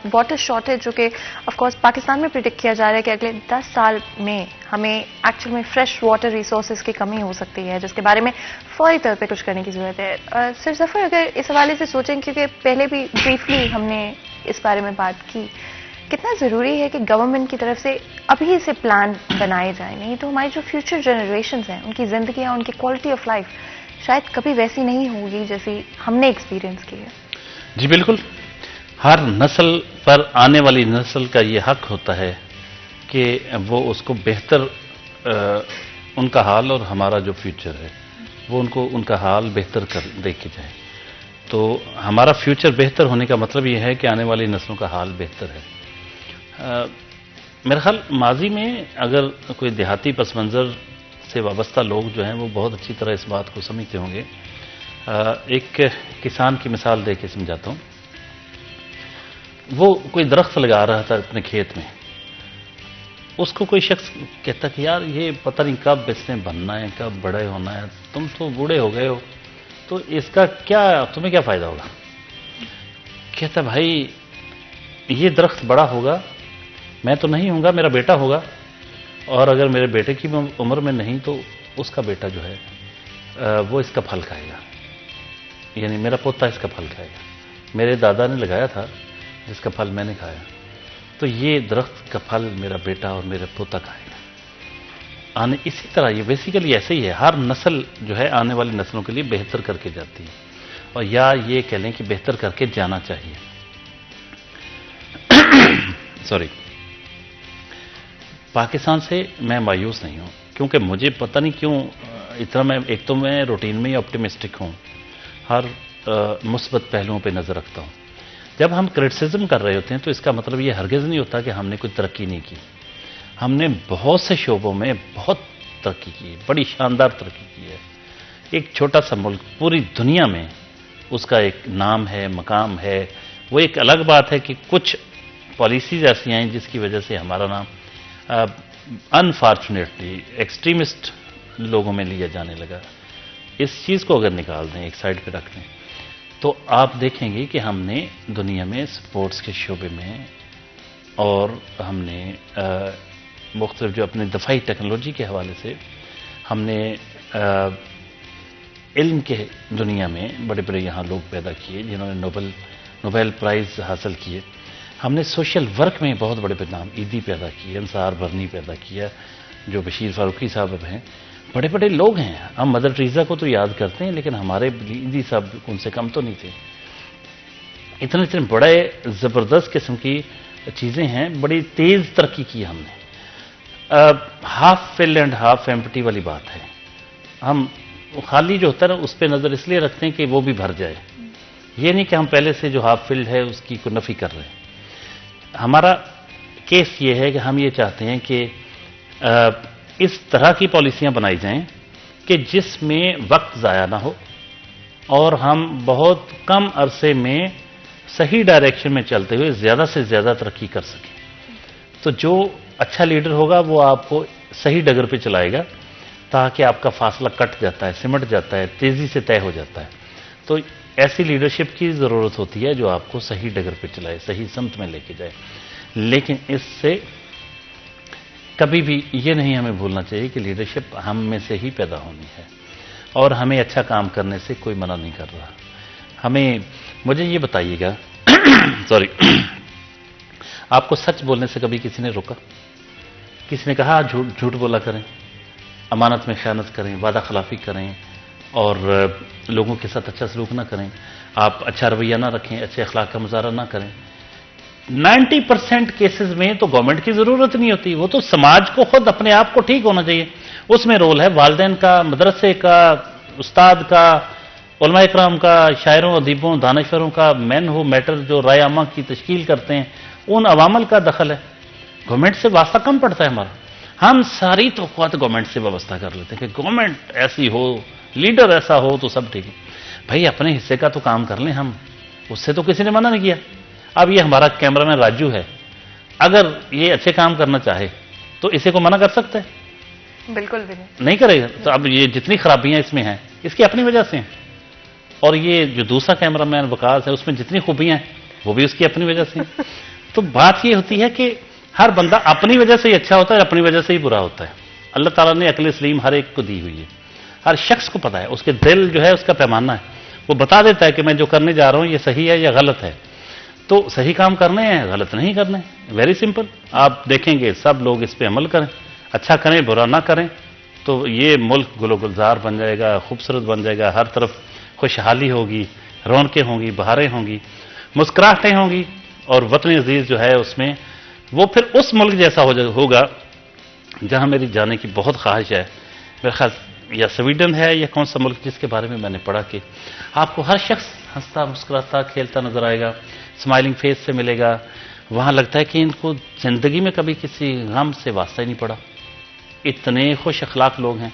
वाटर शॉर्टेज जो कि ऑफकोर्स पाकिस्तान में प्रिडिक्ट किया जा रहा है कि अगले 10 साल में हमें एक्चुअल में फ्रेश वाटर रिसोर्सेज की कमी हो सकती है, जिसके बारे में फौरी तौर पे कुछ करने की ज़रूरत है। सर जफर, अगर इस हवाले से सोचें, क्योंकि पहले भी ब्रीफली हमने इस बारे में बात की, कितना ज़रूरी है कि गवर्नमेंट की तरफ से अभी से प्लान बनाए जाए, नहीं तो हमारी जो फ्यूचर जनरेशन्स हैं उनकी ज़िंदगियाँ, उनकी क्वालिटी ऑफ लाइफ शायद कभी वैसी नहीं होगी जैसी हमने एक्सपीरियंस की है। जी बिल्कुल, हर नस्ल पर आने वाली नस्ल का ये हक होता है कि वो उसको बेहतर उनका हाल और हमारा जो फ्यूचर है वो उनका हाल बेहतर कर दे के जाए। तो हमारा फ्यूचर बेहतर होने का मतलब ये है कि आने वाली नस्लों का हाल बेहतर है। मेरा ख्याल माजी में अगर कोई देहाती पस मंज़र से वाबस्ता लोग जो हैं वो बहुत अच्छी तरह इस बात को समझते होंगे। एक किसान की मिसाल दे के समझाता हूँ। वो कोई दरख्त लगा रहा था अपने खेत में, उसको कोई शख्स कहता कि यार ये पता नहीं कब इसने बनना है, कब बड़े होना है, तुम तो बूढ़े हो गए हो, तो इसका क्या, तुम्हें क्या फ़ायदा होगा। कहता भाई ये दरख्त बड़ा होगा, मैं तो नहीं हूँगा, मेरा बेटा होगा, और अगर मेरे बेटे की उम्र में नहीं तो उसका बेटा जो है वो इसका फल खाएगा, यानी मेरा पोता इसका फल खाएगा। मेरे दादा ने लगाया था जिसका फल मैंने खाया, तो ये दरख्त का फल मेरा बेटा और मेरा पोता खाएगा। इसी तरह ये बेसिकली ऐसे ही है, हर नस्ल जो है आने वाली नस्लों के लिए बेहतर करके जाती है, और या ये कह लें कि बेहतर करके जाना चाहिए। सॉरी, पाकिस्तान से मैं मायूस नहीं हूँ, क्योंकि मुझे पता नहीं क्यों इतना, मैं एक तो मैं रूटीन में ही ऑप्टिमिस्टिक हूँ, हर मुस्बत पहलुओं पे नज़र रखता हूँ। जब हम क्रिटिसिज्म कर रहे होते हैं तो इसका मतलब ये हरगिज़ नहीं होता कि हमने कोई तरक्की नहीं की। हमने बहुत से शोबों में बहुत तरक्की की, बड़ी शानदार तरक्की की है। एक छोटा सा मुल्क पूरी दुनिया में उसका एक नाम है, मकाम है। वो एक अलग बात है कि कुछ पॉलिसीज ऐसी आई जिसकी वजह से हमारा नाम अनफॉर्चुनेटली एक्सट्रीमिस्ट लोगों में लिया जाने लगा। इस चीज़ को अगर निकाल दें, एक साइड पे रख दें, तो आप देखेंगे कि हमने दुनिया में स्पोर्ट्स के शोबे में और हमने मुख्तलिफ जो अपने दफाई टेक्नोलॉजी के हवाले से हमने इल्म के दुनिया में बड़े बड़े यहाँ लोग पैदा किए जिन्होंने नोबेल प्राइज़ हासिल किए। हमने सोशल वर्क में बहुत बड़े नाम ईदी पैदा किए, अंसार बरनी पैदा किया, जो बशीर फारूकी साहब हैं, बड़े बड़े लोग हैं। हम मदर टेरेसा को तो याद करते हैं, लेकिन हमारे ईदी साहब उनसे कम तो नहीं थे। इतने इतने बड़े ज़बरदस्त किस्म की चीज़ें हैं, बड़ी तेज़ तरक्की की हमने। Half fill and half empty वाली बात है। हम खाली जो होता है ना उस पर नज़र इसलिए रखते हैं कि वो भी भर जाए, ये नहीं कि हम पहले से जो हाफ फिल्ड है उसकी को नफ़ी कर रहे हैं। हमारा केस ये है कि हम ये चाहते हैं कि इस तरह की पॉलिसियां बनाई जाएं कि जिसमें वक्त ज़ाया ना हो और हम बहुत कम अरसे में सही डायरेक्शन में चलते हुए ज़्यादा से ज़्यादा तरक्की कर सकें। तो जो अच्छा लीडर होगा वो आपको सही डगर पे चलाएगा, ताकि आपका फासला कट जाता है, सिमट जाता है, तेज़ी से तय हो जाता है। तो ऐसी लीडरशिप की ज़रूरत होती है जो आपको सही डगर पे चलाए, सही समत में लेके जाए। लेकिन इससे کبھی بھی یہ نہیں ہمیں بھولنا چاہیے کہ لیڈرشپ ہم میں سے ہی پیدا ہونی ہے، اور ہمیں اچھا کام کرنے سے کوئی منع نہیں کر رہا. مجھے یہ بتائیے گا سوری، آپ کو سچ بولنے سے کبھی کسی نے روکا؟ کسی نے کہا جھوٹ بولا کریں، امانت میں خیانت کریں، وعدہ خلافی کریں، اور لوگوں کے ساتھ اچھا سلوک نہ کریں، آپ اچھا رویہ نہ رکھیں، اچھے اخلاق کا مظاہرہ نہ کریں؟ 90% کیسز میں تو گورنمنٹ کی ضرورت نہیں ہوتی، وہ تو سماج کو خود اپنے آپ کو ٹھیک ہونا چاہیے. اس میں رول ہے والدین کا، مدرسے کا، استاد کا، علماء اکرام کا، شاعروں، ادیبوں، دانشوروں کا، مین ہو میٹر جو رائے عامہ کی تشکیل کرتے ہیں، ان عوامل کا دخل ہے. گورنمنٹ سے واسطہ کم پڑتا ہے ہمارا. ہم ساری توقعات گورنمنٹ سے وابستہ کر لیتے ہیں کہ گورنمنٹ ایسی ہو، لیڈر ایسا ہو تو سب ٹھیک ہے. بھائی اپنے حصے کا تو کام کر لیں ہم، اس سے تو کسی نے منع نہیں کیا. اب یہ ہمارا کیمرہ مین راجو ہے، اگر یہ اچھے کام کرنا چاہے تو اسے کو منع کر سکتے ہیں؟ بالکل بھی نہیں کرے گا. تو اب یہ جتنی خرابیاں اس میں ہیں اس کی اپنی وجہ سے ہیں، اور یہ جو دوسرا کیمرہ مین وقاص ہے اس میں جتنی خوبیاں ہیں وہ بھی اس کی اپنی وجہ سے ہیں. تو بات یہ ہوتی ہے کہ ہر بندہ اپنی وجہ سے ہی اچھا ہوتا ہے، اپنی وجہ سے ہی برا ہوتا ہے. اللہ تعالیٰ نے عقل سلیم ہر ایک کو دی ہوئی ہے، ہر شخص کو پتا ہے، اس کے دل جو ہے اس کا پیمانہ ہے، وہ بتا دیتا ہے کہ میں جو کرنے جا رہا ہوں یہ صحیح ہے یا غلط ہے. تو صحیح کام کرنے ہیں، غلط نہیں کرنے. Very simple. آپ دیکھیں گے سب لوگ اس پہ عمل کریں، اچھا کریں برا نہ کریں، تو یہ ملک گل و گلزار بن جائے گا، خوبصورت بن جائے گا. ہر طرف خوشحالی ہوگی، رونقیں ہوں گی، بہاریں ہوں گی، مسکراہٹیں ہوں گی، اور وطن عزیز جو ہے اس میں وہ پھر اس ملک جیسا ہوگا جہاں میری جانے کی بہت خواہش ہے. میرے خیال یا سویڈن ہے یا کون سا ملک جس کے بارے میں نے پڑھا کہ آپ کو ہر شخص ہنستا مسکراتا کھیلتا نظر آئے گا، اسمائلنگ فیس سے ملے گا. وہاں لگتا ہے کہ ان کو زندگی میں کبھی کسی غم سے واسطہ ہی نہیں پڑا. اتنے خوش اخلاق لوگ ہیں.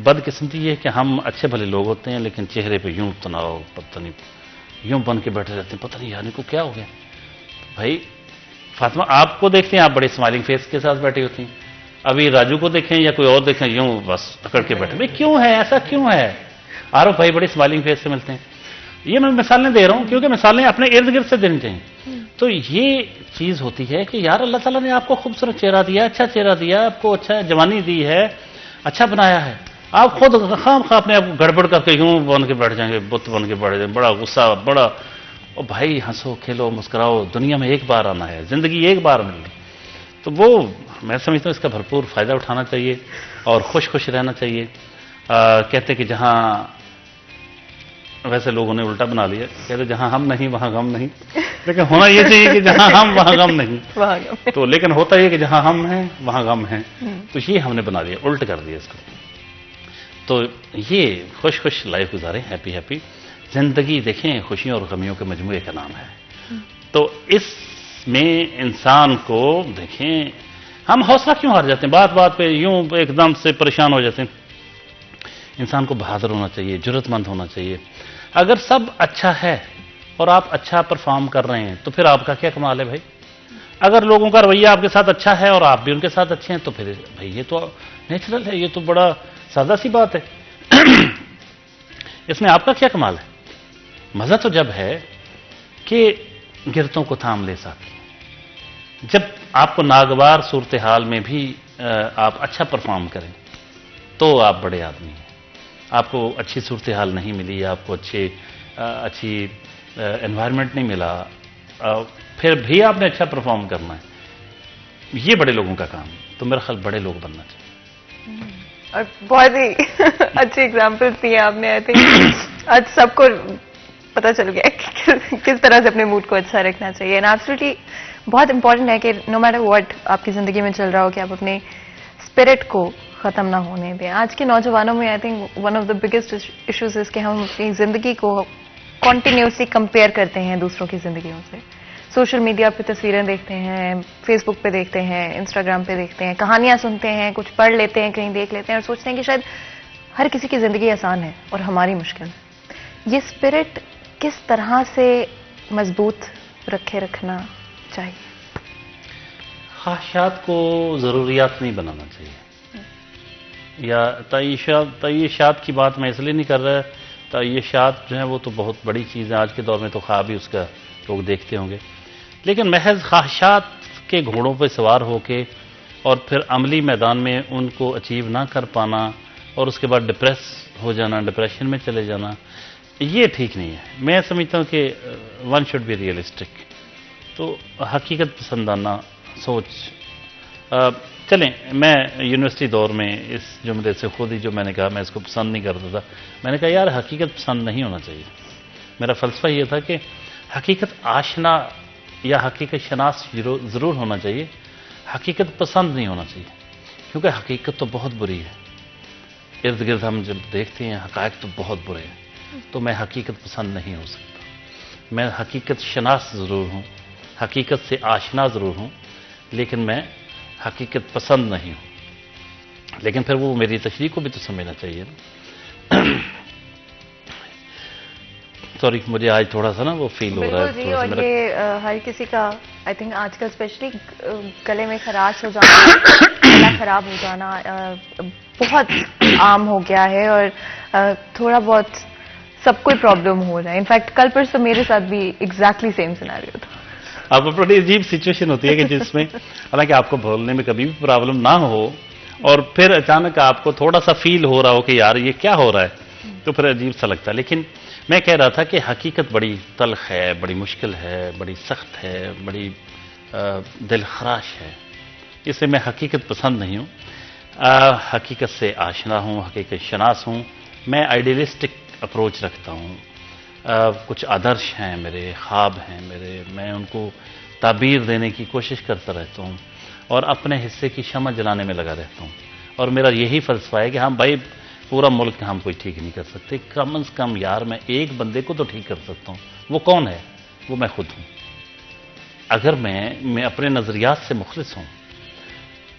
بدقسمتی یہ ہے کہ ہم اچھے بھلے لوگ ہوتے ہیں لیکن چہرے پہ یوں تناؤ، پتہ نہیں یوں بن کے بیٹھے رہتے ہیں، پتہ نہیں یار ان کو کیا ہو گیا. بھائی فاطمہ آپ کو دیکھتے ہیں آپ بڑے اسمائلنگ فیس کے ساتھ بیٹھی ہوتی ہیں، ابھی راجو کو دیکھیں یا کوئی اور دیکھیں یوں بس پکڑ کے بیٹھے. بھائی کیوں ہے ایسا، کیوں ہے؟ عارف بھائی بڑے اسمائلنگ فیس سے ملتے ہیں. یہ میں مثالیں دے رہا ہوں کیونکہ مثالیں اپنے ارد گرد سے دینی چاہیے. تو یہ چیز ہوتی ہے کہ یار اللہ تعالیٰ نے آپ کو خوبصورت چہرہ دیا، اچھا چہرہ دیا، آپ کو اچھا جوانی دی ہے، اچھا بنایا ہے. آپ خود خام خواہ اپنے آپ کو گڑبڑ کر کے یوں بن کے بیٹھ جائیں گے، بت بن کے بیٹھ جائیں، بڑا غصہ، بڑا. اور بھائی ہنسو کھیلو مسکراؤ، دنیا میں ایک بار آنا ہے، زندگی ایک بار ملنی. تو وہ میں سمجھتا ہوں اس کا بھرپور فائدہ اٹھانا چاہیے اور خوش خوش رہنا چاہیے. کہتے کہ جہاں، ویسے لوگوں نے الٹا بنا لیا، کہتے جہاں ہم نہیں وہاں غم نہیں، لیکن ہونا یہ چاہیے کہ جہاں ہم وہاں غم نہیں. تو لیکن ہوتا یہ کہ جہاں ہم ہیں وہاں غم ہیں. تو یہ ہم نے بنا دیا، الٹ کر دیا اس کو. تو یہ خوش خوش لائف گزاریں، ہیپی ہیپی زندگی. دیکھیں خوشیوں اور غمیوں کے مجموعے کا نام ہے. تو اس میں انسان کو دیکھیں ہم حوصلہ کیوں ہار جاتے ہیں، بات بات پہ یوں ایک دم سے پریشان ہو جاتے ہیں. انسان کو بہادر ہونا چاہیے، جرأت مند ہونا چاہیے. اگر سب اچھا ہے اور آپ اچھا پرفارم کر رہے ہیں تو پھر آپ کا کیا کمال ہے بھائی. اگر لوگوں کا رویہ آپ کے ساتھ اچھا ہے اور آپ بھی ان کے ساتھ اچھے ہیں تو پھر بھائی یہ تو نیچرل ہے، یہ تو بڑا سادہ سی بات ہے. اس میں آپ کا کیا کمال ہے؟ مزہ تو جب ہے کہ گرتوں کو تھام لے سکیں، جب آپ کو ناگوار صورتحال میں بھی آپ اچھا پرفارم کریں تو آپ بڑے آدمی ہیں. آپ کو اچھی صورتحال نہیں ملی، آپ کو اچھی انوائرمنٹ نہیں ملا، پھر بھی آپ نے اچھا پرفارم کرنا ہے. یہ بڑے لوگوں کا کام ہے. تو میرا خیال بڑے لوگ بننا چاہیے. اور بہت ہی اچھی اگزامپلس دی آپ نے. آئی تھنک آج سب کو پتا چل گیا کہ کس طرح سے اپنے موڈ کو اچھا رکھنا چاہیے. اینڈ ایبسلیٹلی بہت امپورٹنٹ ہے کہ نو میٹر واٹ آپ کی زندگی میں چل رہا ہو کہ آپ اپنے اسپرٹ کو ختم نہ ہونے دیں. آج کے نوجوانوں میں I think one of the biggest issues ہے کہ ہم اپنی زندگی کو کنٹینیوسلی کمپیئر کرتے ہیں دوسروں کی زندگیوں سے. سوشل میڈیا پہ تصویریں دیکھتے ہیں، فیس بک پہ دیکھتے ہیں، انسٹاگرام پہ دیکھتے ہیں، کہانیاں سنتے ہیں، کچھ پڑھ لیتے ہیں، کہیں دیکھ لیتے ہیں اور سوچتے ہیں کہ شاید ہر کسی کی زندگی آسان ہے اور ہماری مشکل ہے. یہ اسپرٹ کس طرح سے مضبوط رکھنا چاہیے؟ خواہشات کو ضروریات نہیں بنانا چاہیے. یا تعیشات کی بات میں اس لیے نہیں کر رہا. تعیشات جو ہیں وہ تو بہت بڑی چیز ہے آج کے دور میں، تو خواب ہی اس کا لوگ دیکھتے ہوں گے. لیکن محض خواہشات کے گھوڑوں پہ سوار ہو کے اور پھر عملی میدان میں ان کو اچیو نہ کر پانا اور اس کے بعد ڈپریس ہو جانا، ڈپریشن میں چلے جانا، یہ ٹھیک نہیں ہے۔ میں سمجھتا ہوں کہ ون شوڈ بی ریئلسٹک، تو حقیقت پسندانہ سوچ۔ چلیں، میں یونیورسٹی دور میں اس جملے سے خود ہی جو میں نے کہا، میں اس کو پسند نہیں کرتا تھا، میں نے کہا یار حقیقت پسند نہیں ہونا چاہیے۔ میرا فلسفہ یہ تھا کہ حقیقت آشنا یا حقیقت شناس ضرور ہونا چاہیے، حقیقت پسند نہیں ہونا چاہیے، کیونکہ حقیقت تو بہت بری ہے۔ ارد گرد ہم جب دیکھتے ہیں حقائق تو بہت برے ہیں، تو میں حقیقت پسند نہیں ہو سکتا۔ میں حقیقت شناس ضرور ہوں، حقیقت سے آشنا ضرور ہوں، لیکن میں حقیقت پسند نہیں ہوں۔ لیکن پھر وہ میری تشریح کو بھی تو سمجھنا چاہیے نا۔ سوری، مجھے آج تھوڑا سا نا وہ فیل ہو رہا ہے۔ جی، اور یہ ہر کسی کا آئی تھنک آج کل اسپیشلی گلے میں خراش ہو جانا، گلا خراب ہو جانا بہت عام ہو گیا ہے، اور تھوڑا بہت سب کوئی پرابلم ہو رہا ہے۔ انفیکٹ کل پرسوں میرے ساتھ بھی ایگزیکٹلی سیم سیناریو تھا۔ آپ کو بڑی عجیب سچویشن ہوتی ہے کہ جس میں حالانکہ آپ کو بولنے میں کبھی بھی پرابلم نہ ہو، اور پھر اچانک آپ کو تھوڑا سا فیل ہو رہا ہو کہ یار یہ کیا ہو رہا ہے، تو پھر عجیب سا لگتا ہے۔ لیکن میں کہہ رہا تھا کہ حقیقت بڑی تلخ ہے، بڑی مشکل ہے، بڑی سخت ہے، بڑی دل خراش ہے، اس سے میں حقیقت پسند نہیں ہوں۔ حقیقت سے آشنا ہوں، حقیقت شناس ہوں۔ میں آئیڈیلسٹک اپروچ رکھتا ہوں، کچھ آدرش ہیں میرے، خواب ہیں میرے، میں ان کو تعبیر دینے کی کوشش کرتا رہتا ہوں اور اپنے حصے کی شمع جلانے میں لگا رہتا ہوں۔ اور میرا یہی فلسفہ ہے کہ ہم بھائی پورا ملک ہم کوئی ٹھیک نہیں کر سکتے، کم از کم یار میں ایک بندے کو تو ٹھیک کر سکتا ہوں۔ وہ کون ہے؟ وہ میں خود ہوں۔ اگر میں اپنے نظریات سے مخلص ہوں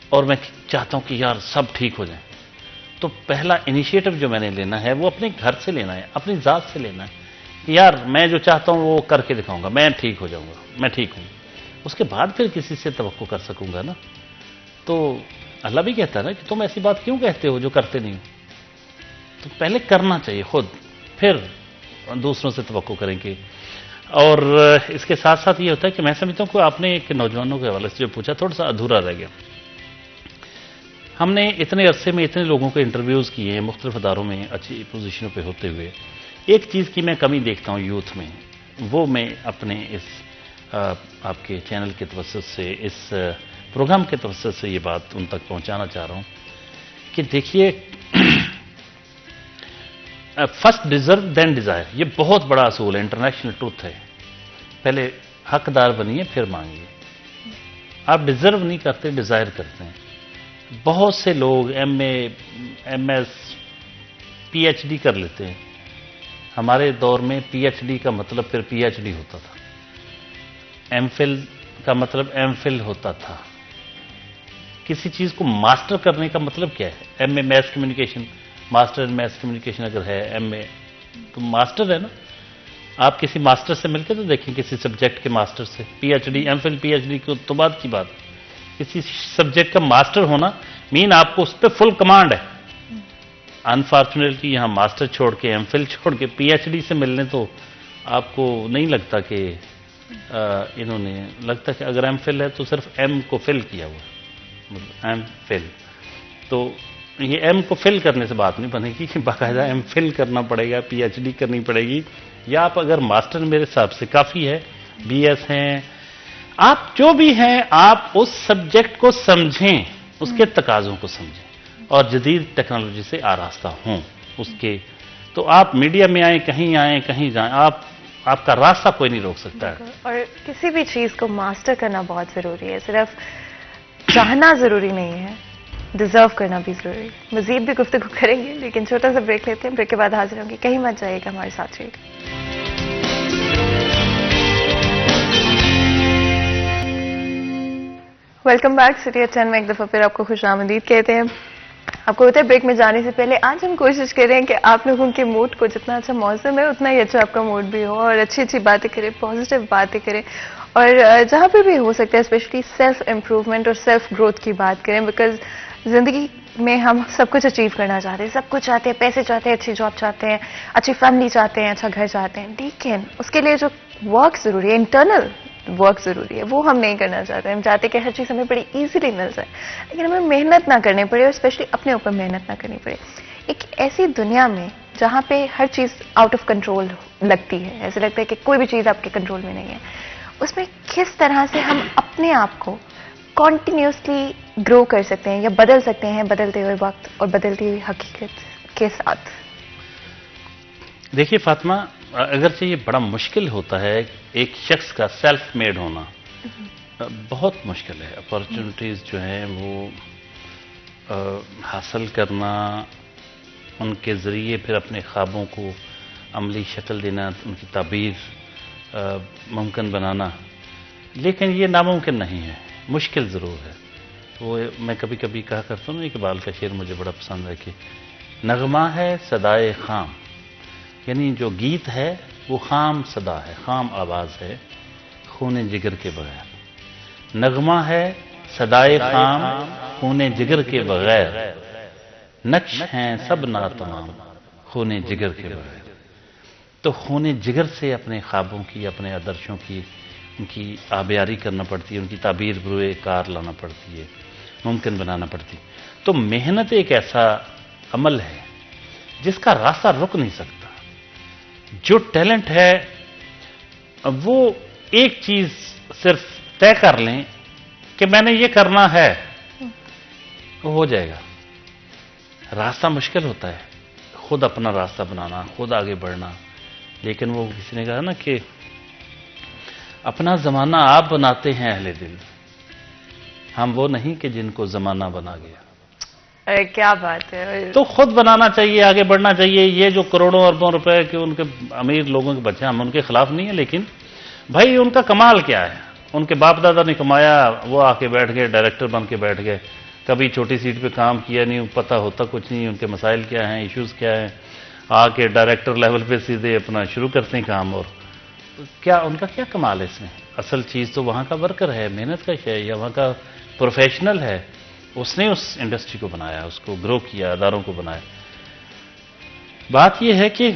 اور میں چاہتا ہوں کہ یار سب ٹھیک ہو جائیں، تو پہلا انیشیٹو جو میں نے لینا ہے وہ اپنے گھر سے لینا ہے، اپنی ذات سے لینا ہے کہ یار میں جو چاہتا ہوں وہ کر کے دکھاؤں گا، میں ٹھیک ہو جاؤں گا، میں ٹھیک ہوں۔ اس کے بعد پھر کسی سے توقع کر سکوں گا نا۔ تو اللہ بھی کہتا ہے نا کہ تم ایسی بات کیوں کہتے ہو جو کرتے نہیں ہو؟ تو پہلے کرنا چاہیے خود، پھر دوسروں سے توقع کریں گے۔ اور اس کے ساتھ ساتھ یہ ہوتا ہے کہ میں سمجھتا ہوں کہ آپ نے ایک نوجوانوں کے حوالے سے جو پوچھا تھوڑا سا ادھورا رہ گیا۔ ہم نے اتنے عرصے میں اتنے لوگوں کے انٹرویوز کیے ہیں مختلف اداروں میں اچھی پوزیشنوں پہ ہوتے ہوئے، ایک چیز کی میں کمی دیکھتا ہوں یوتھ میں، وہ میں اپنے اس آپ کے چینل کے توسط سے، اس پروگرام کے توسط سے یہ بات ان تک پہنچانا چاہ رہا ہوں کہ دیکھیے، فرسٹ ڈیزرو دین ڈیزائر، یہ بہت بڑا اصول ہے، انٹرنیشنل ٹروتھ ہے۔ پہلے حقدار بنیے پھر مانگیے۔ آپ ڈیزرو نہیں کرتے، ڈیزائر کرتے ہیں۔ بہت سے لوگ M A, M S, P H D کر لیتے ہیں۔ ہمارے دور میں پی ایچ ڈی کا مطلب پھر پی ایچ ڈی ہوتا تھا، ایم فل کا مطلب ایم فل ہوتا تھا۔ کسی چیز کو ماسٹر کرنے کا مطلب کیا ہے؟ M A mass communication, master in mass communication اگر ہے ایم اے تو ماسٹر ہے نا۔ آپ کسی ماسٹر سے مل کے تو دیکھیں، کسی سبجیکٹ کے ماسٹر سے، P H D, M Phil, P H D کو تو بعد کی بات، کسی سبجیکٹ کا ماسٹر ہونا مین آپ کو اس پہ فل کمانڈ ہے۔ انفارچونیٹلی یہاں ماسٹر چھوڑ کے، ایم فل چھوڑ کے پی ایچ ڈی سے ملنے تو آپ کو نہیں لگتا کہ انہوں نے، لگتا کہ اگر ایم فل ہے تو صرف ایم کو فل کیا ہوا، ایم فل۔ تو یہ ایم کو فل کرنے سے بات نہیں بنے گی کہ باقاعدہ ایم فل کرنا پڑے گا، پی ایچ ڈی کرنی پڑے گی، یا آپ اگر ماسٹر میرے حساب سے کافی ہے، بی ایس ہیں، آپ جو بھی ہیں، آپ اس سبجیکٹ کو سمجھیں، اس کے تقاضوں کو سمجھیں اور جدید ٹیکنالوجی سے آراستہ ہوں اس کے، تو آپ میڈیا میں آئیں، کہیں جائیں، آپ کا راستہ کوئی نہیں روک سکتا ہے۔ اور کسی بھی چیز کو ماسٹر کرنا بہت ضروری ہے، صرف چاہنا ضروری نہیں ہے، ڈیزرو کرنا بھی ضروری ہے۔ مزید بھی گفتگو کریں گے، لیکن چھوٹا سا بریک لیتے ہیں، بریک کے بعد حاضر ہوں گے، کہیں مت جائیے گا، ہمارے ساتھ رہیے گا۔ ویلکم بیک، سٹی ایٹ 10 میں ایک دفعہ پھر آپ کو خوش آمدید کہتے ہیں۔ آپ کو ہوتا ہے بریک میں جانے سے پہلے آج ہم کوشش کریں کہ آپ لوگوں کے موڈ کو، جتنا اچھا موسم ہے اتنا ہی اچھا آپ کا موڈ بھی ہو، اور اچھی باتیں کریں، پازیٹیو باتیں کریں، اور جہاں پہ بھی ہو سکتا ہے اسپیشلی سیلف امپروومنٹ اور سیلف گروتھ کی بات کریں، بیکاز زندگی میں ہم سب کچھ اچیو کرنا چاہتے ہیں، سب کچھ چاہتے ہیں، پیسے چاہتے ہیں، اچھی جاب چاہتے ہیں، اچھی فیملی چاہتے ہیں، اچھا گھر چاہتے ہیں، لیکن اس کے لیے جو ورک ضروری ہے، انٹرنل वर्क ज़रूरी है, वो हम नहीं करना चाहते। हम चाहते कि हर चीज़ हमें बड़ी ईजिली मिल जाए, लेकिन हमें मेहनत ना करनी पड़े, और स्पेशली अपने ऊपर मेहनत ना करनी पड़े। एक ऐसी दुनिया में जहाँ पे हर चीज़ आउट ऑफ कंट्रोल लगती है, ऐसे लगता है कि कोई भी चीज़ आपके कंट्रोल में नहीं है, उसमें किस तरह से हम अपने आप को कॉन्टिन्यूसली ग्रो कर सकते हैं या बदल सकते हैं बदलते हुए वक्त और बदलती हुई हकीकत के साथ? देखिए फातिमा, अगरचे ये बड़ा मुश्किल होता है एक शख्स का सेल्फ मेड होना, बहुत मुश्किल है। अपॉर्चुनिटीज़ जो हैं वो हासिल करना, उनके ज़रिए फिर अपने ख्वाबों को अमली शक्ल देना, उनकी ताबीर मुमकिन बनाना, लेकिन ये नामुमकिन नहीं है, मुश्किल ज़रूर है। वो मैं कभी कभी कहा करता हूँ ना, इकबाल का शेर मुझे बड़ा पसंद है कि नगमा है सदाए खाम, यानी जो गीत है वो खाम सदा है, खाम आवाज़ है, खूने जिगर के बगैर। नगमा है सदाए खाम, खूने जिगर के बगैर, नक्श हैं सब नातमाम, खूने जिगर के बगैर। तो खूने जिगर से अपने ख्वाबों की, अपने आदर्शों की, उनकी आबियारी करना पड़ती है, उनकी ताबीर बुरे कार लाना पड़ती है, मुमकिन बनाना पड़ती है। तो मेहनत एक ऐसा अमल है जिसका रास्ता रुक नहीं सकता। जो टैलेंट है वो एक चीज सिर्फ तय कर लें कि मैंने ये करना है, वो हो जाएगा। रास्ता मुश्किल होता है, खुद अपना रास्ता बनाना, खुद आगे बढ़ना। लेकिन वो किसी ने कहा ना कि अपना जमाना आप बनाते हैं अहले दिल, हम वो नहीं कि जिनको जमाना बना गया। अरे क्या बात है। तो खुद बनाना चाहिए, आगे बढ़ना चाहिए। ये जो करोड़ों अरबों रुपए के उनके अमीर लोगों के बच्चे, हम उनके खिलाफ नहीं है, लेकिन भाई उनका कमाल क्या है? उनके बाप दादा ने कमाया, वो आके बैठ गए, डायरेक्टर बन के बैठ गए, कभी छोटी सीट पे काम किया नहीं, पता होता कुछ नहीं, उनके मसाइल क्या हैं, इश्यूज क्या हैं, आके डायरेक्टर लेवल पे सीधे अपना शुरू करते हैं काम। और क्या उनका क्या कमाल है इसमें? असल चीज़ तो वहाँ का वर्कर है, मेहनत का है, या वहाँ का प्रोफेशनल है, उसने उस इंडस्ट्री को बनाया, उसको ग्रो किया, अदारों को बनाया। बात यह है कि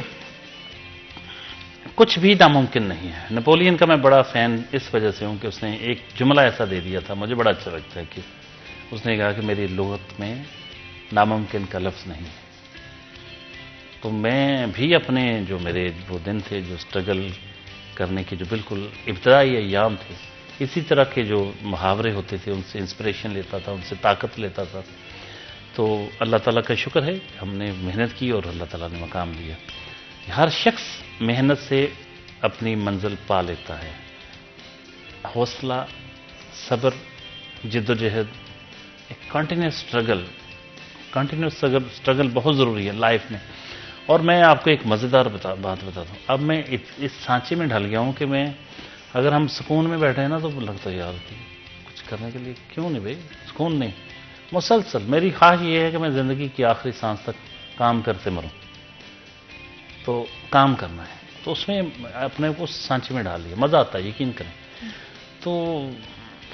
कुछ भी नामुमकिन नहीं है। नेपोलियन का मैं बड़ा फैन इस वजह से हूं कि उसने एक जुमला ऐसा दे दिया था, मुझे बड़ा अच्छा लगता है, कि उसने कहा कि मेरी लुगत में नामुमकिन का लफ्ज़ नहीं है। तो मैं भी अपने जो मेरे वो दिन थे, जो स्ट्रगल करने के जो बिल्कुल इब्तदाई अय्याम थे, इसी तरह के जो मुहावरे होते थे उनसे इंस्पिरेशन लेता था, उनसे ताकत लेता था। तो अल्लाह ताला का शुक्र है, हमने मेहनत की और अल्लाह ताला ने मकाम दिया। हर शख्स मेहनत से अपनी मंजिल पा लेता है। हौसला, सब्र, जिद्दोजहद, एक कंटिन्यूस स्ट्रगल बहुत ज़रूरी है लाइफ में। और मैं आपको एक मज़ेदार बात बताता हूँ। अब मैं इस सांचे में ढल गया हूँ कि मैं, अगर हम सुकून में बैठे हैं ना, तो लगता है यार कि कुछ करने के लिए क्यों नहीं भाई, सुकून नहीं, मुसलसल मेरी ख्वाहिश ये है कि मैं ज़िंदगी की आखिरी सांस तक काम करते मरूं। तो काम करना है, तो उसमें अपने को सांचे में डाल लिया, मज़ा आता है, यकीन करें। तो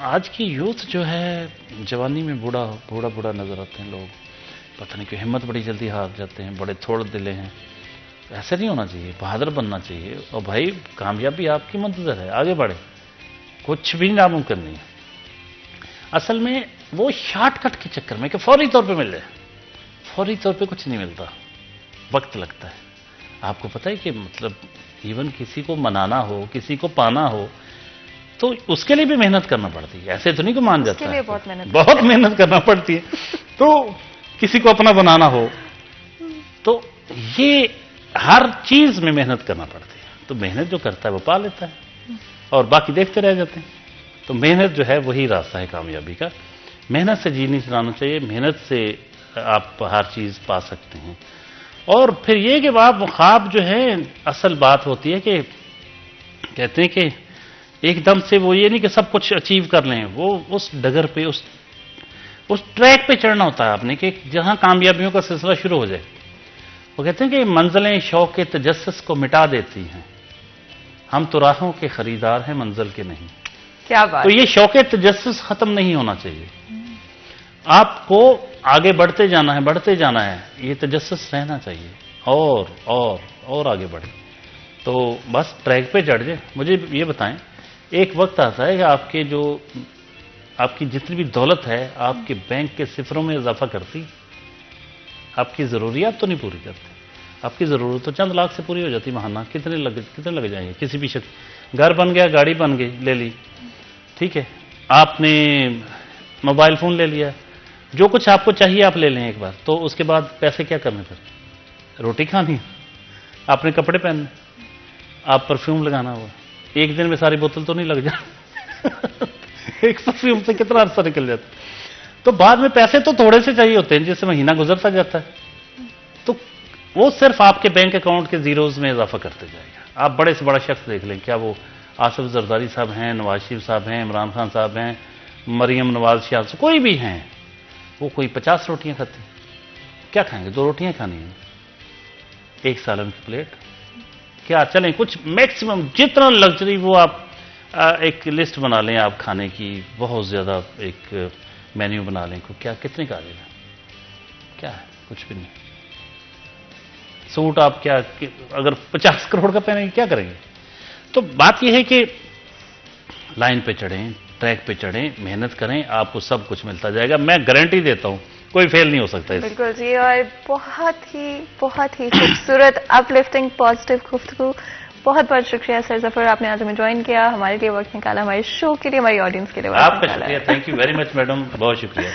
आज की यूथ जो है, जवानी में बूढ़ा नज़र आते हैं लोग, पता नहीं क्यों हिम्मत बड़ी जल्दी हार जाते हैं, बड़े थोड़ दिले हैं। ऐसे नहीं होना चाहिए, बहादुर बनना चाहिए। और भाई कामयाबी आपकी मंतज़र है, आगे बढ़े, कुछ भी नामुमकिन नहीं है। असल में वो शॉर्टकट के चक्कर में कि फौरी तौर पे मिल जाए, फौरी तौर पे कुछ नहीं मिलता, वक्त लगता है। आपको पता है कि मतलब इवन किसी को मनाना हो, किसी को पाना हो, तो उसके लिए भी मेहनत करना पड़ती है। ऐसे तो नहीं को मान जाता है, बहुत मेहनत करना पड़ती है। तो किसी को अपना बनाना हो, तो ये हर चीज में मेहनत करना पड़ती है। तो मेहनत जो करता है वो पा लेता है, और बाकी देखते रह जाते हैं। तो मेहनत जो है वही रास्ता है कामयाबी का। मेहनत से जी नहीं चलाना चाहिए, मेहनत से आप हर चीज पा सकते हैं। और फिर ये कि आप ख्वाब जो है, असल बात होती है कि कहते हैं कि एकदम से वो ये नहीं कि सब कुछ अचीव कर लें, वो उस डगर पे, उस ट्रैक पे चढ़ना होता है आपने, कि जहां कामयाबियों का सिलसिला शुरू हो जाए। वो कहते हैं कि मंजिलें शौक के तजस्सुस को मिटा देती हैं, हम तो राहों के खरीदार हैं, मंजिल के नहीं। क्या बात। तो ये शौक तजस्सुस खत्म नहीं होना चाहिए, आपको आगे बढ़ते जाना है, ये तजस्सुस रहना चाहिए, और आगे बढ़े। तो बस ट्रैक पे चढ़ जाए। मुझे ये बताएं ایک وقت آتا ہے کہ آپ کی جتنی بھی دولت ہے آپ کے بینک کے صفروں میں اضافہ کرتی، آپ کی ضروریات تو نہیں پوری کرتی. آپ کی ضرورت تو چند لاکھ سے پوری ہو جاتی ماہانہ. کتنے لگ جائیں گے؟ کسی بھی شخص گھر بن گیا، گاڑی بن گئی، لے لی، ٹھیک ہے، آپ نے موبائل فون لے لیا، جو کچھ آپ کو چاہیے آپ لے لیں ایک بار. تو اس کے بعد پیسے کیا کرنے پھر؟ روٹی کھانی، آپ نے کپڑے پہننے، آپ پرفیوم لگانا ہوا. ایک دن میں ساری بوتل تو نہیں لگ جائے ایک پرفیوم سے کتنا عرصہ نکل جاتا ہے. تو بعد میں پیسے تو تھوڑے سے چاہیے ہوتے ہیں جس سے مہینہ گزرتا جاتا ہے. تو وہ صرف آپ کے بینک اکاؤنٹ کے زیروز میں اضافہ کرتے جائے گا. آپ بڑے سے بڑا شخص دیکھ لیں، کیا وہ آصف زرداری صاحب ہیں، نواز شریف صاحب ہیں، عمران خان صاحب ہیں، مریم نواز شاہ، کوئی بھی ہیں، وہ کوئی 50 روٹیاں کھاتے ہیں. کیا کھائیں گے؟ 2 روٹیاں کھانی ہیں، 1 سالن کی پلیٹ. کیا چلیں کچھ میکسیمم جتنا لگژری وہ آپ ایک لسٹ بنا لیں آپ کھانے کی، بہت زیادہ ایک مینیو بنا لیں. کیا کتنے کا آ جائے گا؟ کیا ہے؟ کچھ بھی نہیں. سوٹ آپ کیا اگر 50 کروڑ کا پہنیں گے کیا کریں گے؟ تو بات یہ ہے کہ لائن پہ چڑھیں، ٹریک پہ چڑھیں، محنت کریں، آپ کو سب کچھ ملتا جائے گا. میں گارنٹی دیتا ہوں کوئی فیل نہیں ہو سکتا. بالکل جی، اور بہت ہی خوبصورت اپ لفٹنگ پازیٹیو گفتگو. بہت بہت شکریہ سر ظفر، آپ نے آج ہمیں جوائن کیا، ہمارے لیے وقت نکالا، ہمارے شو کے لیے، ہماری آڈینس کے لیے وقت آپ کا نکالا. شکریہ، thank you very much madam, بہت شکریہ.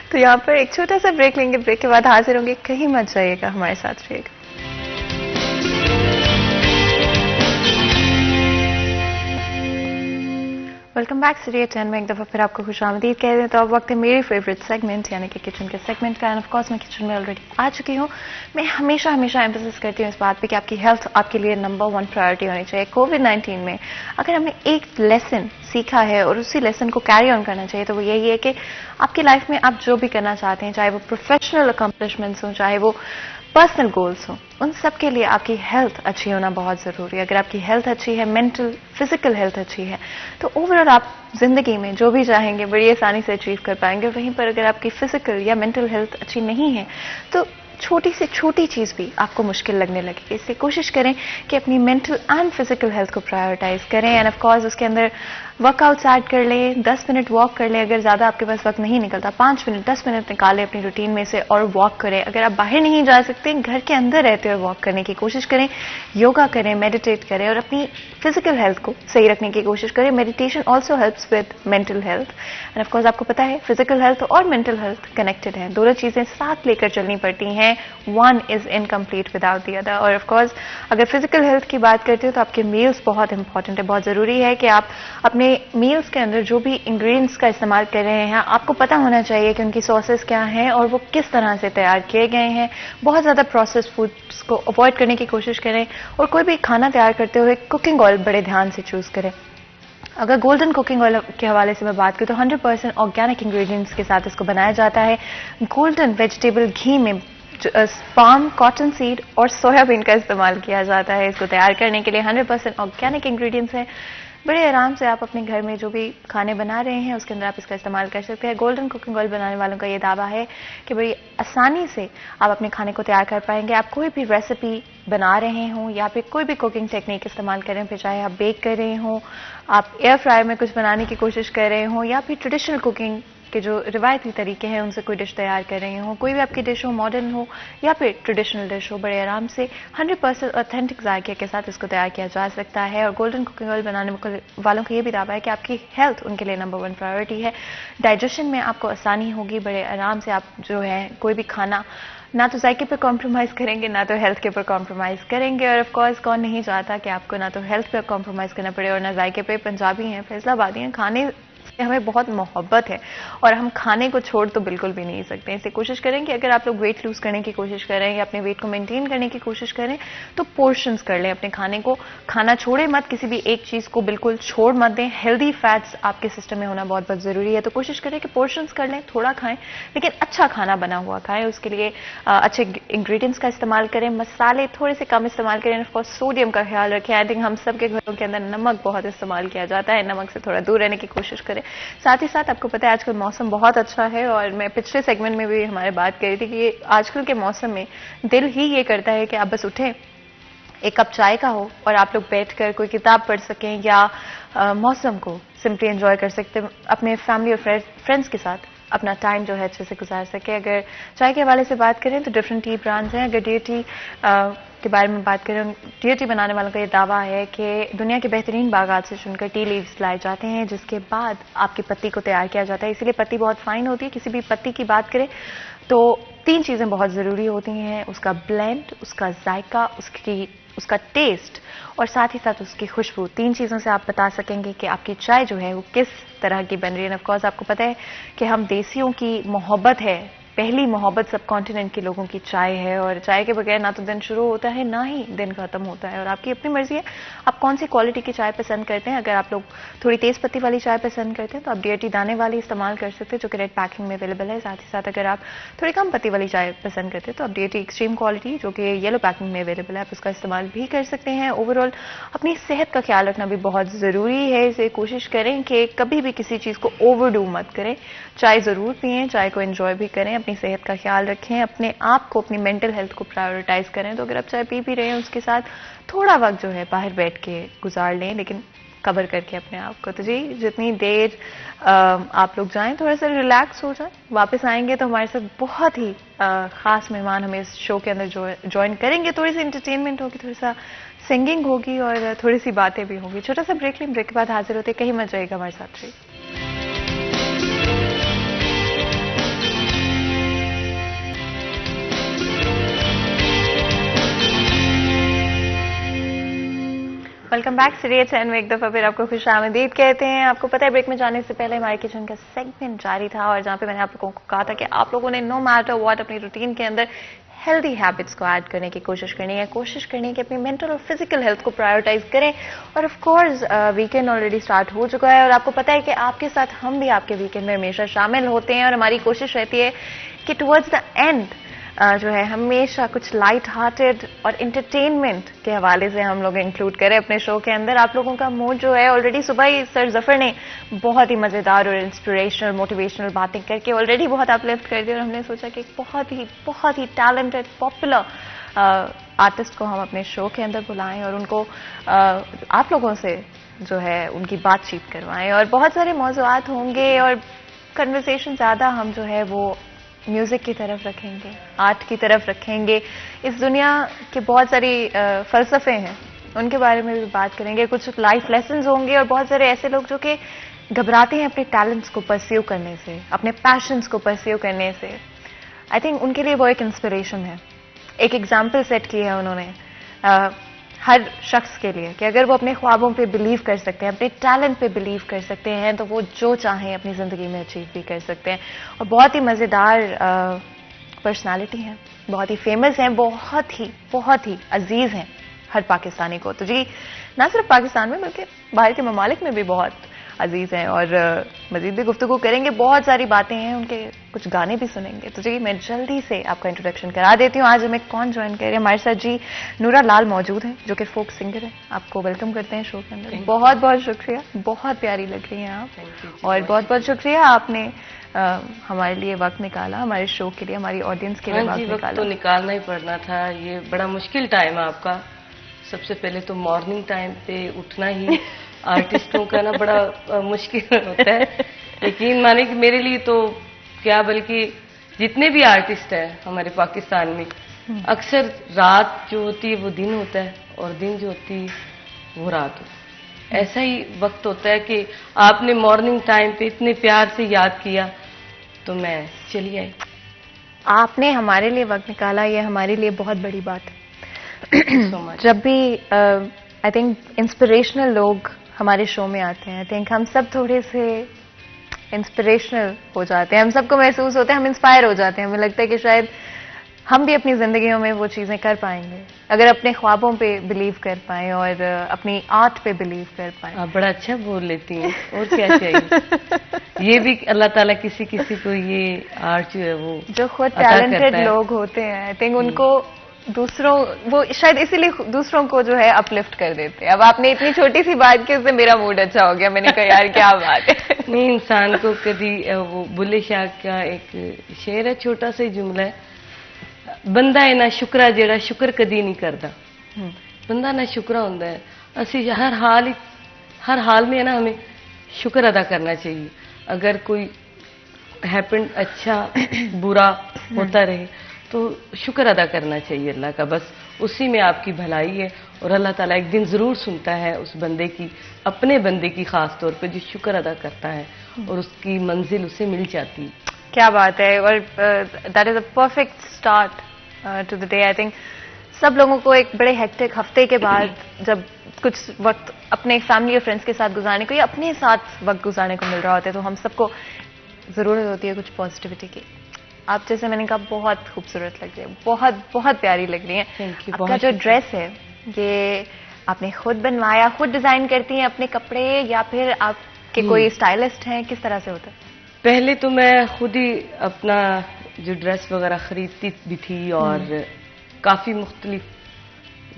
تو یہاں پر ایک چھوٹا سا بریک لیں گے، بریک کے بعد حاضر ہوں گے. کہیں مت جائیے گا، ہمارے ساتھ رہیے گا. ویلکم بیک سیریز 10 میں ایک دفعہ پھر آپ کو خوش آمدید کہہ دیں. تو اب وقت ہے میری فیوریٹ سیگمنٹ یعنی کہ کچن کے سیگمنٹ کا. اینڈ آف کورس میں کچن میں آلریڈی آ چکی ہوں. میں ہمیشہ ایمفسس کرتی ہوں اس بات پہ کہ آپ کی ہیلتھ آپ کے لیے نمبر 1 پرائرٹی ہونی چاہیے. کووڈ-19 میں اگر ہم نے ایک لیسن سیکھا ہے اور اسی لیسن کو کیری آن کرنا چاہیے تو وہ یہی ہے کہ آپ کی لائف میں آپ جو بھی کرنا چاہتے ہیں، چاہے وہ پروفیشنل اکمپلشمنٹس ہوں، چاہے وہ پرسنل گولس ہوں، ان سب کے لیے آپ کی ہیلتھ اچھی ہونا بہت ضروری ہے. اگر آپ کی ہیلتھ اچھی ہے، مینٹل فزیکل ہیلتھ اچھی ہے، تو اوور آل آپ زندگی میں جو بھی چاہیں گے بڑی آسانی سے اچیو کر پائیں گے. وہیں پر اگر آپ کی فزیکل یا مینٹل ہیلتھ اچھی نہیں ہے تو چھوٹی سے چھوٹی چیز بھی آپ کو مشکل لگنے لگے گی. اس لیے کوشش کریں کہ اپنی مینٹل اینڈ فزیکل ہیلتھ کو پرائیورٹائز کریں. اینڈ آف کورس اس کے اندر ورک آؤٹس ایڈ کر لیں، 10 منٹ واک کر لیں. اگر زیادہ آپ کے پاس وقت نہیں نکلتا، 5 منٹ 10 منٹ نکالیں اپنی روٹین میں سے اور واک کریں. اگر آپ باہر نہیں جا سکتے، گھر کے اندر رہتے اور واک کرنے کی کوشش کریں، یوگا کریں، میڈیٹیٹ کریں اور اپنی فزیکل ہیلتھ کو صحیح رکھنے کی کوشش کریں. Meditation also helps with mental health. And of course آپ کو پتا ہے فزیکل ہیلتھ اور مینٹل ہیلتھ کنیکٹڈ ہیں، دونوں چیزیں ساتھ لے کر چلنی پڑتی ہیں. One is incomplete without the other. اور آف کورس اگر فزیکل ہیلتھ کی بات کرتے ہو تو آپ کے میلز بہت امپورٹنٹ ہے. بہت ضروری ہے کہ آپ اپنے میلز کے اندر جو بھی انگریڈینٹس کا استعمال کر رہے ہیں آپ کو پتہ ہونا چاہیے کہ ان کی سورسز کیا ہیں اور وہ کس طرح سے تیار کیے گئے ہیں. بہت زیادہ پروسیسڈ فوڈس کو اوائڈ کرنے کی کوشش کریں اور کوئی بھی کھانا تیار کرتے ہوئے کوکنگ آئل بڑے دھیان سے چوز کریں. اگر گولڈن کوکنگ آئل کے حوالے سے میں بات کروں تو 100% آرگینک انگریڈینٹس کے ساتھ اس کو بنایا جاتا ہے. گولڈن ویجیٹیبل گھی میں پام، کاٹن سیڈ اور سویا بین کا استعمال کیا جاتا ہے اس کو تیار کرنے کے لیے. 100% آرگینک انگریڈینٹس ہیں. بڑے آرام سے آپ اپنے گھر میں جو بھی کھانے بنا رہے ہیں اس کے اندر آپ اس کا استعمال کر سکتے ہیں. گولڈن کوکنگ آئل بنانے والوں کا یہ دعویٰ ہے کہ بڑی آسانی سے آپ اپنے کھانے کو تیار کر پائیں گے. آپ کوئی بھی ریسیپی بنا رہے ہوں یا پھر کوئی بھی کوکنگ ٹیکنیک استعمال کریں، پھر چاہے آپ بیک کر رہے ہوں، آپ ایئر فرائر میں کچھ بنانے کی کوشش کر رہے ہوں یا پھر ٹریڈیشنل کوکنگ کے جو روایتی طریقے ہیں ان سے کوئی ڈش تیار کر رہے ہوں، کوئی بھی آپ کی ڈش ہو، ماڈرن ہو یا پھر ٹریڈیشنل ڈش ہو، بڑے آرام سے 100% اوتھینٹک ذائقے کے ساتھ اس کو تیار کیا جا سکتا ہے. اور گولڈن کوکنگ آئل بنانے والوں کا یہ بھی دعویٰ ہے کہ آپ کی ہیلتھ ان کے لیے نمبر 1 پرائرٹی ہے. ڈائجیشن میں آپ کو آسانی ہوگی، بڑے آرام سے آپ جو ہے کوئی بھی کھانا نہ تو ذائقے پر کمپرومائز کریں گے نہ تو ہیلتھ کے پر کمپرومائز کریں گے. اور آف کورس کون نہیں چاہتا کہ آپ کو نہ تو ہیلتھ پہ کمپرومائز کرنا پڑے اور نہ ذائقے پہ. پنجابی ہیں، فیصل آبادی ہیں، کھانے سے ہمیں بہت محبت ہے اور ہم کھانے کو چھوڑ تو بالکل بھی نہیں سکتے. اسے کوشش کریں کہ اگر آپ لوگ ویٹ لوز کرنے کی کوشش کریں یا اپنے ویٹ کو مینٹین کرنے کی کوشش کریں تو پورشنز کر لیں اپنے کھانے کو. کھانا چھوڑے مت، کسی بھی ایک چیز کو بالکل چھوڑ مت دیں. ہیلدی فیٹس آپ کے سسٹم میں ہونا بہت بہت ضروری ہے. تو کوشش کریں کہ پورشنز کر لیں، تھوڑا کھائیں لیکن اچھا کھانا بنا ہوا کھائیں. اس کے لیے اچھے انگریڈینٹس کا استعمال کریں، مسالے تھوڑے سے کم استعمال کریں. آف کورس سوڈیم کا خیال رکھیں. آئی تھنک ہم سب کے گھروں کے اندر نمک بہت استعمال کیا جاتا ہے، نمک سے تھوڑا دور رہنے کی کوشش کریں. ساتھ ہی ساتھ آپ کو پتہ ہے آج کل موسم بہت اچھا ہے اور میں پچھلے سیگمنٹ میں بھی ہمارے بات کر رہی تھی کہ آج کل کے موسم میں دل ہی یہ کرتا ہے کہ آپ بس اٹھیں، ایک کپ چائے کا ہو اور آپ لوگ بیٹھ کر کوئی کتاب پڑھ سکیں یا मौसम को सिंपली एंजॉय कर सकते हैं, अपने फैमिली और फ्रेंड्स के साथ अपना टाइम जो है अच्छे से गुजार सके। अगर चाय के हवाले से बात करें तो डिफरेंट टी ब्रांड्स हैं। अगर टी के बारे में बात करें, टी बनाने वालों का ये दावा है कि दुनिया के बेहतरीन बागात से चुनकर टी लीव्स लाए जाते हैं, जिसके बाद आपकी पत्ती को तैयार किया जाता है। इसीलिए पत्ती बहुत फाइन होती है। किसी भी पत्ती की बात करें तो 3 चीज़ें बहुत ज़रूरी होती हैं, उसका ब्लेंड, उसका जायका, उसका टेस्ट और साथ ही साथ उसकी खुशबू। 3 चीज़ों से आप बता सकेंगे कि आपकी चाय जो है वो किस तरह की बन रही है। ऑफ कोर्स आपको पता है कि हम देसियों की मोहब्बत है, पहली मोहब्बत सब कॉन्टिनेंट के लोगों की चाय है, और चाय के बगैर ना तो दिन शुरू होता है ना ही दिन खत्म होता है। और आपकी अपनी मर्जी है आप कौन सी क्वालिटी की चाय पसंद करते हैं। अगर आप लोग थोड़ी तेज पत्ती वाली चाय पसंद करते हैं तो आप DRT दाने वाली इस्तेमाल कर सकते हैं, जो कि रेड पैकिंग में अवेलेबल है। साथ ही साथ अगर आप थोड़ी कम पत्ती वाली चाय पसंद करते हैं तो आप DRT एक्सट्रीम क्वालिटी, जो कि येलो पैकिंग में अवेलेबल है, आप उसका इस्तेमाल भी कर सकते हैं। ओवरऑल अपनी सेहत का ख्याल रखना भी बहुत ज़रूरी है। इसे कोशिश करें कि कभी भी किसी चीज़ को ओवरडू मत करें। चाय ज़रूर पिएं, चाय को एंजॉय भी करें, अपनी सेहत का ख्याल रखें, अपने आप को, अपनी मेंटल हेल्थ को प्रायोरिटाइज करें। तो अगर आप चाय पी भी रहे हैं उसके साथ थोड़ा वक्त जो है बाहर बैठ के गुजार लें, लेकिन कवर करके अपने आप को। तो जी जितनी देर आप लोग जाएं थोड़ा सा रिलैक्स हो जाएं, वापस आएंगे तो हमारे साथ बहुत ही खास मेहमान हमें इस शो के अंदर ज्वाइन करेंगे। थोड़ी सी एंटरटेनमेंट होगी, थोड़ी सा सिंगिंग होगी और थोड़ी सी बातें भी होंगी। छोटा सा ब्रेक लें, ब्रेक के बाद हाजिर होते, कहीं मत जाइएगा हमारे साथ। जी वेलकम बैक। सीरियल 10 में एक दफा फिर आपको खुश आमदीद कहते हैं। आपको पता है ब्रेक में जाने से पहले हमारे किचन का सेगमेंट जारी था, और जहाँ पे मैंने आप लोगों को कहा था कि आप लोगों ने नो मैटर व्हाट अपनी रूटीन के अंदर हेल्दी हैबिट्स को ऐड करने की कोशिश करनी है कि अपनी मेंटल और फिजिकल हेल्थ को प्रायोरिटाइज करें। और of course weekend already start हो चुका है, और आपको पता है कि आपके साथ हम भी आपके वीकेंड में हमेशा शामिल होते हैं, और हमारी कोशिश रहती है कि टुवर्ड्स द एंड जो है हमेशा कुछ लाइट हार्टेड और एंटरटेनमेंट के हवाले से हम लोग इंक्लूड करें अपने शो के अंदर। आप लोगों का मूड जो है ऑलरेडी सुबह ही सर जफर ने बहुत ही मज़ेदार और इंस्पिरेशनल मोटिवेशनल बातें करके ऑलरेडी बहुत अपलिफ्ट कर दी, और हमने सोचा कि बहुत ही टैलेंटेड पॉपुलर आर्टिस्ट को हम अपने शो के अंदर बुलाएं और उनको आप लोगों से जो है उनकी बातचीत करवाएं। और बहुत सारे मौज़ूआत होंगे और कन्वर्सेशन ज़्यादा हम जो है वो म्यूजिक की तरफ रखेंगे, आर्ट की तरफ रखेंगे। इस दुनिया के बहुत सारी फलसफे हैं, उनके बारे में भी बात करेंगे। कुछ लाइफ लेसन्स होंगे, और बहुत सारे ऐसे लोग जो कि घबराते हैं अपने टैलेंट्स को परस्यू करने से, अपने पैशंस को परस्यू करने से। आई थिंक उनके लिए वो एक इंस्पिरेशन है। एक एग्जाम्पल सेट की है उन्होंने हर शख्स के लिए कि अगर वो अपने ख्वाबों पे बिलीव कर सकते हैं, अपने टैलेंट पे बिलीव कर सकते हैं, तो वो जो चाहें अपनी ज़िंदगी में अचीव भी कर सकते हैं। और बहुत ही मज़ेदार पर्सनालिटी हैं, बहुत ही फेमस हैं, बहुत ही अजीज़ हैं हर पाकिस्तानी को। तो जी ना सिर्फ पाकिस्तान में बल्कि बाहर के ममालिक में भी बहुत अजीज़ हैं, और मज़ीद भी गुफ्तगू करेंगे। बहुत सारी बातें हैं, उनके कुछ गाने भी सुनेंगे। तो जी मैं जल्दी से आपका इंट्रोडक्शन करा देती हूँ। आज हमें कौन ज्वाइन कर रहे हैं हमारे साथ? जी नूरा लाल मौजूद हैं, जो कि फोक सिंगर है। आपको वेलकम करते हैं शो के अंदर। बहुत बहुत शुक्रिया, बहुत प्यारी लग रही हैं आप, और बहुत बहुत शुक्रिया आपने हमारे लिए वक्त निकाला, हमारे शो के लिए, हमारी ऑडियंस के लिए वक्त तो निकालना ही पड़ना था। ये बड़ा मुश्किल टाइम है आपका। सबसे पहले तो मॉर्निंग टाइम पे उठना ही आर्टिस्टों का ना बड़ा मुश्किल होता है। यकीन माने कि मेरे लिए तो क्या, बल्कि जितने भी आर्टिस्ट हैं हमारे पाकिस्तान में, अक्सर रात जो होती है वो दिन होता है, और दिन जो होती है वो रात होती है। ऐसा ही वक्त होता है कि आपने मॉर्निंग टाइम पे इतने प्यार से याद किया तो मैं चली आई। आपने हमारे लिए वक्त निकाला, ये हमारे लिए बहुत बड़ी बात है। जब भी आई थिंक इंस्पिरेशनल लोग हमारे शो में आते हैं, आई थिंक हम सब थोड़े से इंस्पिरेशनल हो जाते हैं, हम सबको महसूस होता है, हम इंस्पायर हो जाते हैं। हमें लगता है कि शायद हम भी अपनी जिंदगियों में वो चीजें कर पाएंगे अगर अपने ख्वाबों पे बिलीव कर पाएं और अपनी आर्ट पे बिलीव कर पाएं। आप बड़ा अच्छा बोल लेती हैं, और क्या चाहिए। ये भी अल्लाह ताला किसी किसी को ये आर्ट जो है वो जो खुद टैलेंटेड लोग होते हैं, आई थिंक उनको दूसरों, वो शायद इसीलिए दूसरों को जो है अपलिफ्ट कर देते हैं। अब आपने इतनी छोटी सी बात की, उससे मेरा मूड अच्छा हो गया। मैंने कहा यार क्या बात है। नहीं, इंसान को कभी वो बुल्ले शाह का एक शेर है, छोटा सा जुमला है, बंदा है ना शुक्रा जेड़ा शुक्र कदी नहीं करता। बंदा ना शुक्रा होंदा है। ਅਸੀਂ हर हाल हर हाल में है ना हमें शुक्र अदा करना चाहिए। अगर कोई हैपन अच्छा बुरा होता रहे तो शुक्र अदा करना चाहिए अल्लाह का, बस उसी में आपकी भलाई है। और अल्लाह ताला एक दिन ज़रूर सुनता है उस बंदे की, अपने बंदे की ख़ास तौर पे जो शुक्र अदा करता है, और उसकी मंजिल उसे मिल जाती है। क्या बात है। और that is a perfect start to the day. I think सब लोगों को एक बड़े हेक्टिक हफ्ते के बाद जब कुछ वक्त अपने फैमिली और फ्रेंड्स के साथ गुजारने को या अपने साथ वक्त गुजारने को मिल रहा होता है, तो हम सबको ज़रूरत होती है कुछ पॉजिटिविटी की। आप जैसे मैंने कहा बहुत खूबसूरत लग रही है, बहुत बहुत प्यारी लग रही है। Thank you, आपका बहुत जो ड्रेस है ये आपने खुद बनवाया, खुद डिज़ाइन करती हैं अपने कपड़े, या फिर आपके कोई स्टाइलिस्ट हैं, किस तरह से होता है? पहले तो मैं खुद ही अपना जो ड्रेस वगैरह खरीदती भी थी, और काफ़ी मुख्तलिफ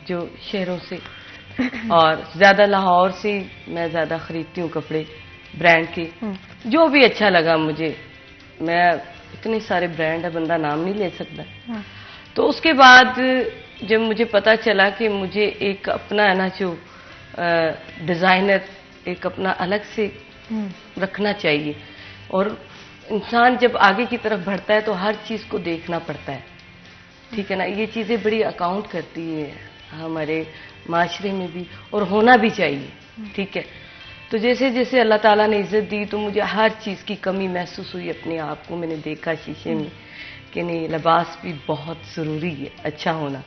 जो शहरों से और ज़्यादा लाहौर से मैं ज़्यादा खरीदती हूँ कपड़े ब्रांड के, जो भी अच्छा लगा मुझे। मैं इतने सारे ब्रांड है, बंदा नाम नहीं ले सकता। तो उसके बाद जब मुझे पता चला कि मुझे एक अपना है ना जो डिज़ाइनर एक अपना अलग से रखना चाहिए, और इंसान जब आगे की तरफ बढ़ता है तो हर चीज़ को देखना पड़ता है, ठीक है ना। ये चीज़ें बड़ी अकाउंट करती है हमारे माशरे में भी, और होना भी चाहिए, ठीक है। तो जैसे जैसे अल्लाह ताला ने इज़्ज़त दी तो मुझे हर चीज़ की कमी महसूस हुई अपने आप को। मैंने देखा शीशे में कि नहीं, लिबास भी बहुत ज़रूरी है, अच्छा होना।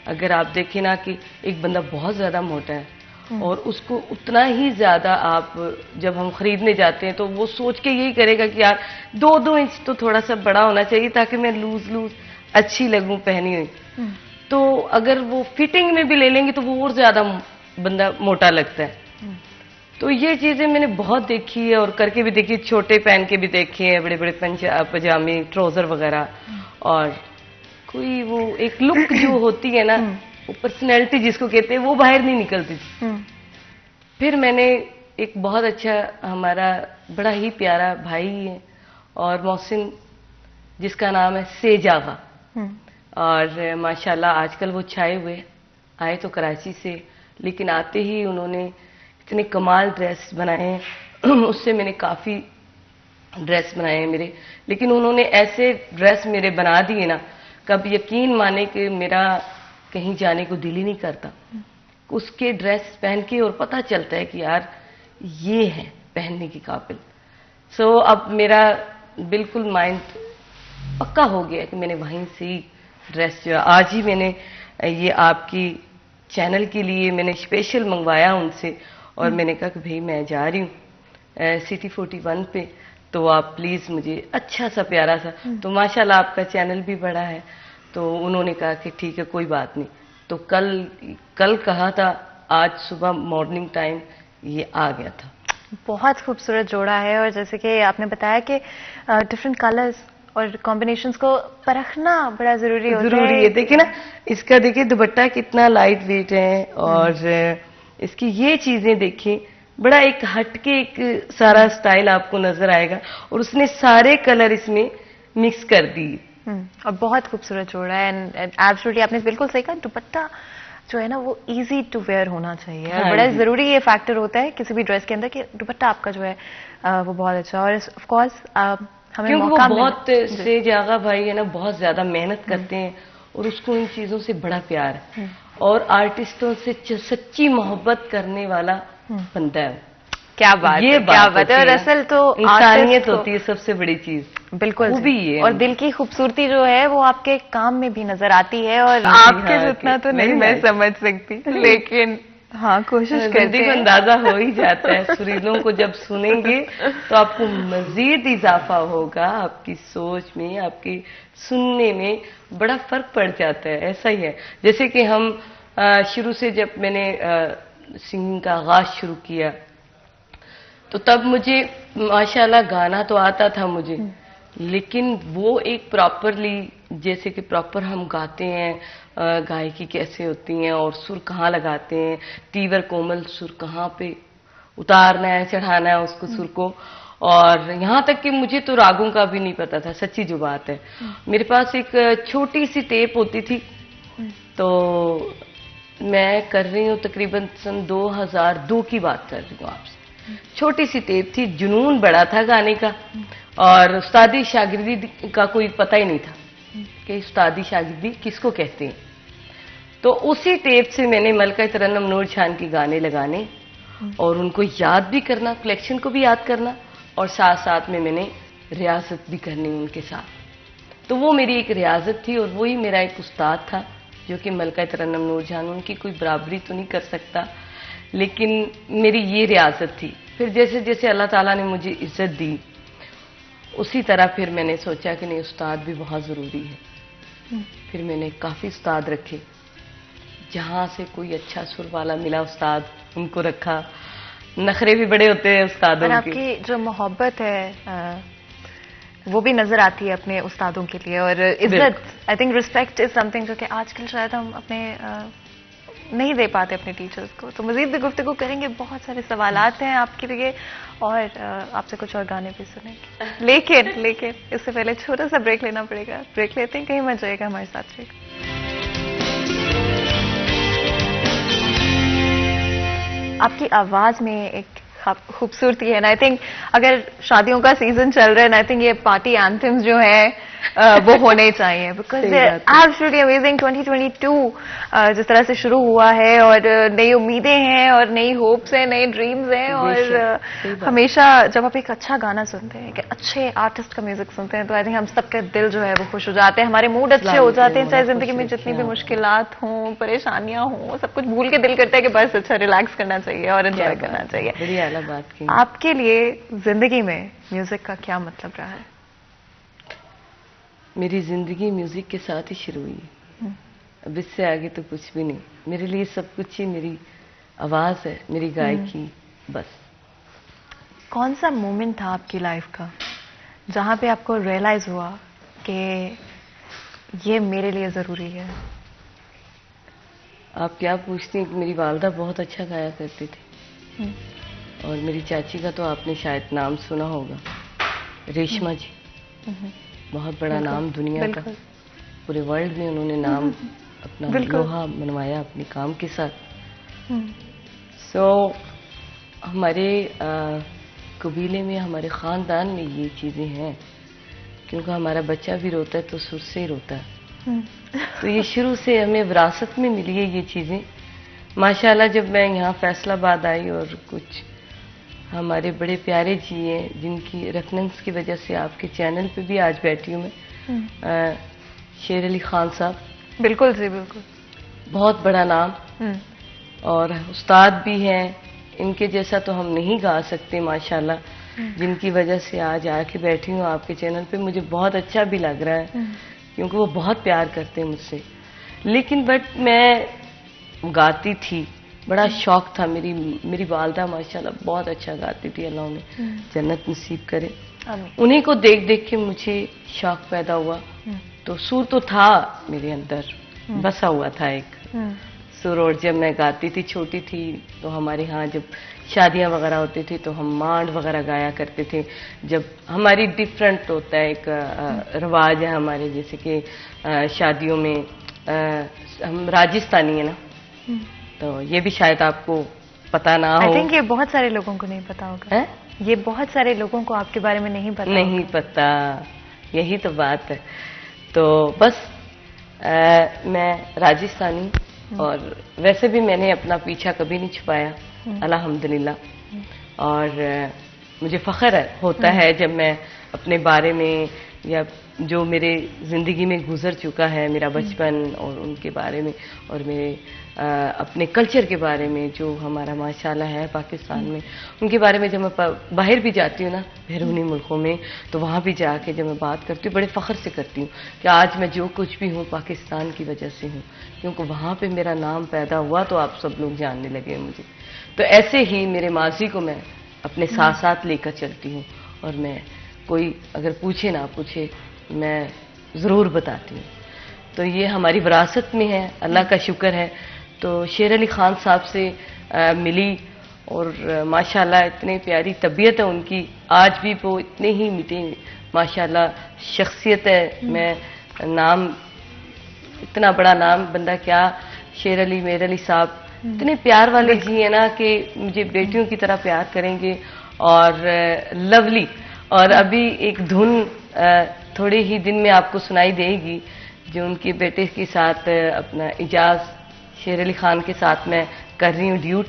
अगर आप देखें ना कि एक बंदा बहुत ज़्यादा मोटा है और उसको उतना ही ज़्यादा आप जब हम ख़रीदने जाते हैं तो वो सोच के यही करेगा कि यार 2-2 इंच तो थोड़ा सा बड़ा होना चाहिए ताकि मैं लूज़ अच्छी लगूं पहनी हुई। तो अगर वो फिटिंग में भी ले लेंगे तो वो और ज़्यादा बंदा मोटा लगता है। तो ये चीज़ें मैंने बहुत देखी है और करके भी देखी, छोटे पहन के भी देखे हैं, बड़े बड़े पजामे ट्राउज़र वगैरह, और कोई वो एक लुक जो होती है ना, वो पर्सनैलिटी जिसको कहते हैं, वो बाहर नहीं निकलती थी। फिर मैंने एक बहुत अच्छा, हमारा बड़ा ही प्यारा भाई है और मोहसिन, जिसका नाम है सेज आगा, और माशाल्लाह आजकल वो छाए हुए, आए तो कराची से, लेकिन आते ही उन्होंने इतने कमाल ड्रेस बनाए हैं। उससे मैंने काफ़ी ड्रेस बनाए हैं मेरे, लेकिन उन्होंने ऐसे ड्रेस मेरे बना दिए ना, कब यकीन माने कि मेरा कहीं जाने को दिल ही नहीं करता। उसके ड्रेस पहन के और पता चलता है कि यार ये है पहनने के काबिल। सो अब मेरा बिल्कुल माइंड पक्का हो गया कि मैंने वहीं से ही ड्रेस जो आज ही मैंने ये आपकी चैनल के लिए मैंने स्पेशल मंगवाया उनसे, और मैंने कहा कि भाई मैं जा रही हूँ सिटी 41 पे, तो आप प्लीज़ मुझे अच्छा सा प्यारा सा, तो माशाल्लाह आपका चैनल भी बड़ा है, तो उन्होंने कहा कि ठीक है कोई बात नहीं। तो कल कहा था, आज सुबह मॉर्निंग टाइम ये आ गया था। बहुत खूबसूरत जोड़ा है, और जैसे कि आपने बताया कि डिफरेंट कलर्स और कॉम्बिनेशंस को परखना बड़ा ज़रूरी होता है। देखिए ना, इसका देखिए दुपट्टा कितना लाइट वेट है, और इसकी ये चीज़ें देखिए, बड़ा एक हटके एक सारा स्टाइल आपको नजर आएगा, और उसने सारे कलर इसमें मिक्स कर दिए। और बहुत खूबसूरत जोड़ा है। एंड एब्सोल्युटली आपने बिल्कुल सही कहा, दुपट्टा जो है ना वो इजी टू वेयर होना चाहिए, और बड़ा ज़रूरी ये फैक्टर होता है किसी भी ड्रेस के अंदर कि दुपट्टा आपका जो है वो बहुत अच्छा। और ऑफ कोर्स हमें क्योंकि वो मौका बहुत से जागा भाई है ना, बहुत ज्यादा मेहनत करते हैं, और उसको इन चीजों से बड़ा प्यार है, और आर्टिस्टों से सच्ची मोहब्बत करने वाला बंदा है। क्या बात है, क्या बात है। और असल तो इंसानियत होती है सबसे बड़ी चीज, बिल्कुल वो भी है। और दिल की खूबसूरती जो है वो आपके काम में भी नजर आती है, और आपके जितना तो नहीं मैं समझ सकती, लेकिन हाँ कोशिश करते हैं। अंदाजा हो ही जाता है, सुरीलों को जब सुनेंगे तो आपको मजीद इजाफा होगा आपकी सोच में, आपके सुनने में बड़ा फर्क पड़ जाता है। ऐसा ही है जैसे कि हम शुरू से जब मैंने सिंगिंग का आगाज शुरू किया, तो तब मुझे माशाल्लाह गाना तो आता था मुझे, लेकिन वो एक प्रॉपरली, जैसे कि प्रॉपर हम गाते हैं, गायकी कैसे होती हैं और सुर कहाँ लगाते हैं, तीवर कोमल सुर कहाँ पे उतारना है, चढ़ाना है उसको सुर को, और यहाँ तक कि मुझे तो रागों का भी नहीं पता था, सच्ची जो बात है। मेरे पास एक छोटी सी टेप होती थी, तो मैं कर रही हूँ तकरीबन सन 2002 की बात कर रही हूँ आपसे। छोटी सी टेप थी, जुनून बड़ा था गाने का, और उस्तादी शागिर्दी का कोई पता ही नहीं था कि उस्तादी शागिर्दी किसको कहते हैं। तो उसी टेप से मैंने मलका तरन्नुम नूर जान के गाने लगाने और उनको याद भी करना, कलेक्शन को भी याद करना, और साथ साथ में मैंने रियासत भी करनी उनके साथ। तो वो मेरी एक रियासत थी, और वही मेरा एक उस्ताद था जो कि मलका तरन्नुम नूर जान, उनकी कोई बराबरी तो नहीं कर सकता, लेकिन मेरी ये रियासत थी। फिर जैसे जैसे अल्लाह ताला ने मुझे इज्जत दी, उसी तरह फिर मैंने सोचा कि नहीं, उस्ताद भी बहुत ज़रूरी है। फिर मैंने काफ़ी उस्ताद रखे, जहाँ से कोई अच्छा सुर वाला मिला उस्ताद उनको रखा। नखरे भी बड़े होते हैं उस्तादों के। आपकी जो मोहब्बत है वो भी नजर आती है अपने उस्तादों के लिए, और इज्जत, I think respect is something जो कि आजकल शायद हम अपने नहीं दे पाते अपने टीचर्स को। तो मजीद भी गुफ्तगू करेंगे, बहुत सारे सवालात हैं आपके लिए, और आपसे कुछ और गाने भी सुनेंगे। लेकिन इससे पहले छोटा सा ब्रेक लेना पड़ेगा। ब्रेक लेते हैं, कहीं मत जाइएगा, हमारे साथ रहिएगा। आपकी आवाज में एक खूबसूरती है, आई थिंक अगर शादियों का सीजन चल रहा है, आई थिंक ये पार्टी एंथम्स जो है वो होने चाहिए, बिकॉज एब्सोल्युटली अमेजिंग। 2022 जिस तरह से शुरू हुआ है, और नई उम्मीदें हैं, और नई होप्स हैं, नए ड्रीम्स हैं, और हमेशा जब आप एक अच्छा गाना सुनते हैं, एक अच्छे आर्टिस्ट का म्यूजिक सुनते हैं, तो आई थिंक हम सबके दिल जो है वो खुश हो जाते हैं, हमारे मूड अच्छे हो जाते हैं, चाहे जिंदगी में जितनी भी मुश्किलात हों, परेशानियां हों, सब कुछ भूल के दिल करता है कि बस अच्छा रिलैक्स करना चाहिए और एंजॉय करना चाहिए। बड़ी आला बात की। आपके लिए जिंदगी में म्यूजिक का क्या मतलब रहा है? मेरी जिंदगी म्यूजिक के साथ ही शुरू हुई है, अब इससे आगे तो कुछ भी नहीं। मेरे लिए सब कुछ ही मेरी आवाज है, मेरी गायकी, बस। कौन सा मोमेंट था आपकी लाइफ का जहां पे आपको रियलाइज हुआ कि ये मेरे लिए जरूरी है? आप क्या पूछती हैं कि मेरी वालदा बहुत अच्छा गाया करती थी, और मेरी चाची का तो आपने शायद नाम सुना होगा, रेशमा जी। बहुत बड़ा नाम दुनिया का, पूरे वर्ल्ड में उन्होंने नाम अपना लोहा मनवाया अपने काम के साथ। सो हमारे कबीले में, हमारे ख़ानदान में ये चीज़ें हैं, क्योंकि हमारा बच्चा भी रोता है तो सुर से ही रोता है। तो ये शुरू से हमें विरासत में मिली है ये चीज़ें। माशाल्लाह जब मैं यहाँ फैसलाबाद आई, और कुछ हमारे बड़े प्यारे जी हैं जिनकी रेफरेंस की वजह से आपके चैनल पे भी आज बैठी हूँ मैं, शेर अली खान साहब। बिल्कुल जी, बिल्कुल, बहुत बड़ा नाम, और उस्ताद भी हैं, इनके जैसा तो हम नहीं गा सकते माशाल्लाह, जिनकी वजह से आज आके बैठी हूँ आपके चैनल पे। मुझे बहुत अच्छा भी लग रहा है, क्योंकि वो बहुत प्यार करते हैं मुझसे। लेकिन बट मैं गाती थी, बड़ा शौक था। मेरी वालदा माशाल्लाह बहुत अच्छा गाती थी, अल्लाह उन्हें जन्नत नसीब करे। उन्हीं को देख देख के मुझे शौक पैदा हुआ। तो सुर तो था मेरे अंदर, बसा हुआ था एक सुर। और जब मैं गाती थी, छोटी थी, तो हमारे यहाँ जब शादियाँ वगैरह होती थी तो हम मांड वगैरह गाया करते थे। जब हमारी डिफरेंट होता है, एक रिवाज है हमारे, जैसे कि शादियों में हम राजस्थानी है ना, तो ये भी शायद आपको पता ना हो। आई थिंक ये बहुत सारे लोगों को नहीं पता होगा है? ये बहुत सारे लोगों को आपके बारे में नहीं पता, यही तो बात है। तो बस मैं राजस्थानी, और वैसे भी मैंने अपना पीछा कभी नहीं छुपाया, अल्हम्दुलिल्लाह। और मुझे फख्र होता है जब मैं अपने बारे में, या जो मेरे ज़िंदगी में गुजर चुका है, मेरा बचपन और उनके बारे में, और मेरे अपने कल्चर के बारे में जो हमारा माशाल्लाह है पाकिस्तान में, उनके बारे में जब मैं बाहर भी जाती हूँ ना, बैरूनी मुल्कों में, तो वहाँ भी जाके जब मैं बात करती हूँ, बड़े फ़ख्र से करती हूँ कि आज मैं जो कुछ भी हूँ पाकिस्तान की वजह से हूँ, क्योंकि वहाँ पे मेरा नाम पैदा हुआ तो आप सब लोग जानने लगे मुझे। तो ऐसे ही मेरे माजी को मैं अपने साथ साथ लेकर चलती हूँ, और मैं कोई अगर पूछे ना पूछे, मैं ज़रूर बताती हूँ। तो ये हमारी विरासत में है, अल्लाह का शुक्र है। तो शेर अली खान साहब से मिली, और माशाल्लाह इतनी प्यारी तबीयत है उनकी, आज भी वो इतने ही मीठे माशाल्लाह शख्सियत है। मैं नाम, इतना बड़ा नाम बंदा क्या शेर अली, मेर अली साहब इतने प्यार वाले जी हैं ना कि मुझे बेटियों की तरह प्यार करेंगे। और लवली, और अभी एक धुन थोड़े ही दिन में आपको सुनाई देगी जो उनके बेटे के साथ अपना इजाज शेर अली खान के साथ मैं कर रही हूँ ड्यूट,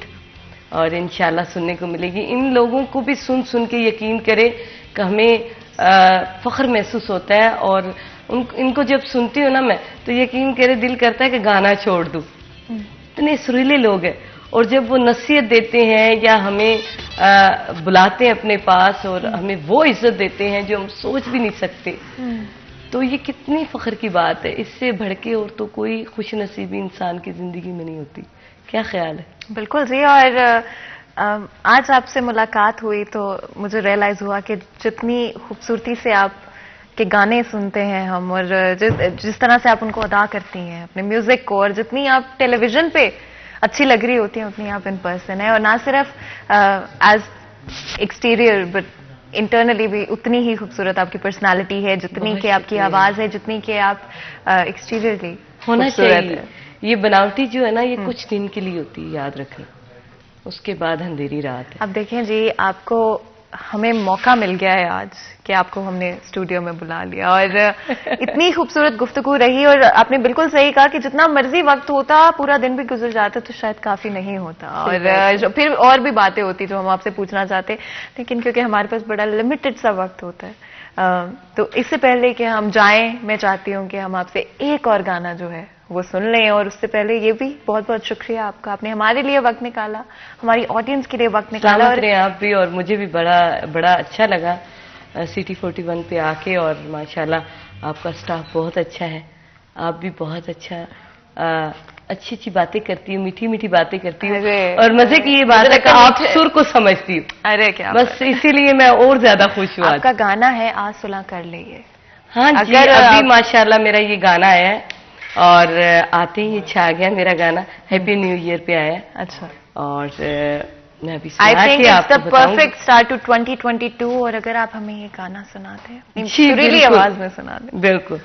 और इंशाल्लाह सुनने को मिलेगी। इन लोगों को भी सुन सुन के यकीन करें कि हमें फख्र महसूस होता है, और इनको जब सुनती हूँ ना मैं, तो यकीन करे दिल करता है कि गाना छोड़ दूँ। इतने सुरीले लोग हैं, और जब वो नसीहत देते हैं या हमें बुलाते हैं अपने पास और हमें वो इज्जत देते हैं जो हम सोच भी नहीं सकते, तो ये कितनी फख्र की बात है। इससे बढ़ के और तो कोई खुश नसीबी इंसान की जिंदगी में नहीं होती। क्या ख्याल है? बिल्कुल जी। और आज आपसे मुलाकात हुई तो मुझे रियलाइज हुआ कि जितनी खूबसूरती से आप के गाने सुनते हैं हम, और जिस तरह से आप उनको अदा करती हैं अपने म्यूजिक को, और जितनी आप टेलीविजन पे अच्छी लग रही होती हैं उतनी आप इन पर्सन है। और ना सिर्फ एज एक्सटीरियर बट इंटरनली भी उतनी ही खूबसूरत आपकी पर्सनालिटी है, जितनी कि आपकी आवाज है, जितनी कि आप एक्सटीरियरली होना चाहिए। ये बनावटी जो है ना, ये कुछ दिन के लिए होती है, याद रखें, उसके बाद अंधेरी रात है। अब देखें जी, आपको हमें मौका मिल गया है आज कि आपको हमने स्टूडियो में बुला लिया, और इतनी खूबसूरत गुफ्तगू रही। और आपने बिल्कुल सही कहा कि जितना मर्जी वक्त होता, पूरा दिन भी गुजर जाता तो शायद काफी नहीं होता, और फिर और भी बातें होती जो हम आपसे पूछना चाहते, लेकिन क्योंकि हमारे पास बड़ा लिमिटेड सा वक्त होता है, तो इससे पहले कि हम जाएं, मैं चाहती हूँ कि हम आपसे एक और गाना जो है वो सुन लें। और उससे पहले ये भी बहुत बहुत शुक्रिया आपका, आपने हमारे लिए वक्त निकाला, हमारी ऑडियंस के लिए वक्त निकाला। और आप भी, और मुझे भी बड़ा अच्छा लगा सिटी 41 पे आके, और माशाल्लाह आपका स्टाफ बहुत अच्छा है, आप भी बहुत अच्छा अच्छी अच्छी बातें करती हूँ, मीठी मीठी बातें करती हूँ, और मजे की ये बात है कि आप सुर को समझती हूँ। अरे क्या बस इसीलिए मैं और ज्यादा खुश हुआ। आपका गाना है आज सुलह कर लिए। हाँ जी, अभी माशाल्लाह मेरा ये गाना आया है, और आते ही छा गया मेरा गाना, हैप्पी न्यू ईयर पे आया। अच्छा। और मैं अभी I think it's the perfect start to 2022। और अगर आप हमें ये गाना सुनाते हैं अपनी सुरीली आवाज में सुना दें। बिल्कुल।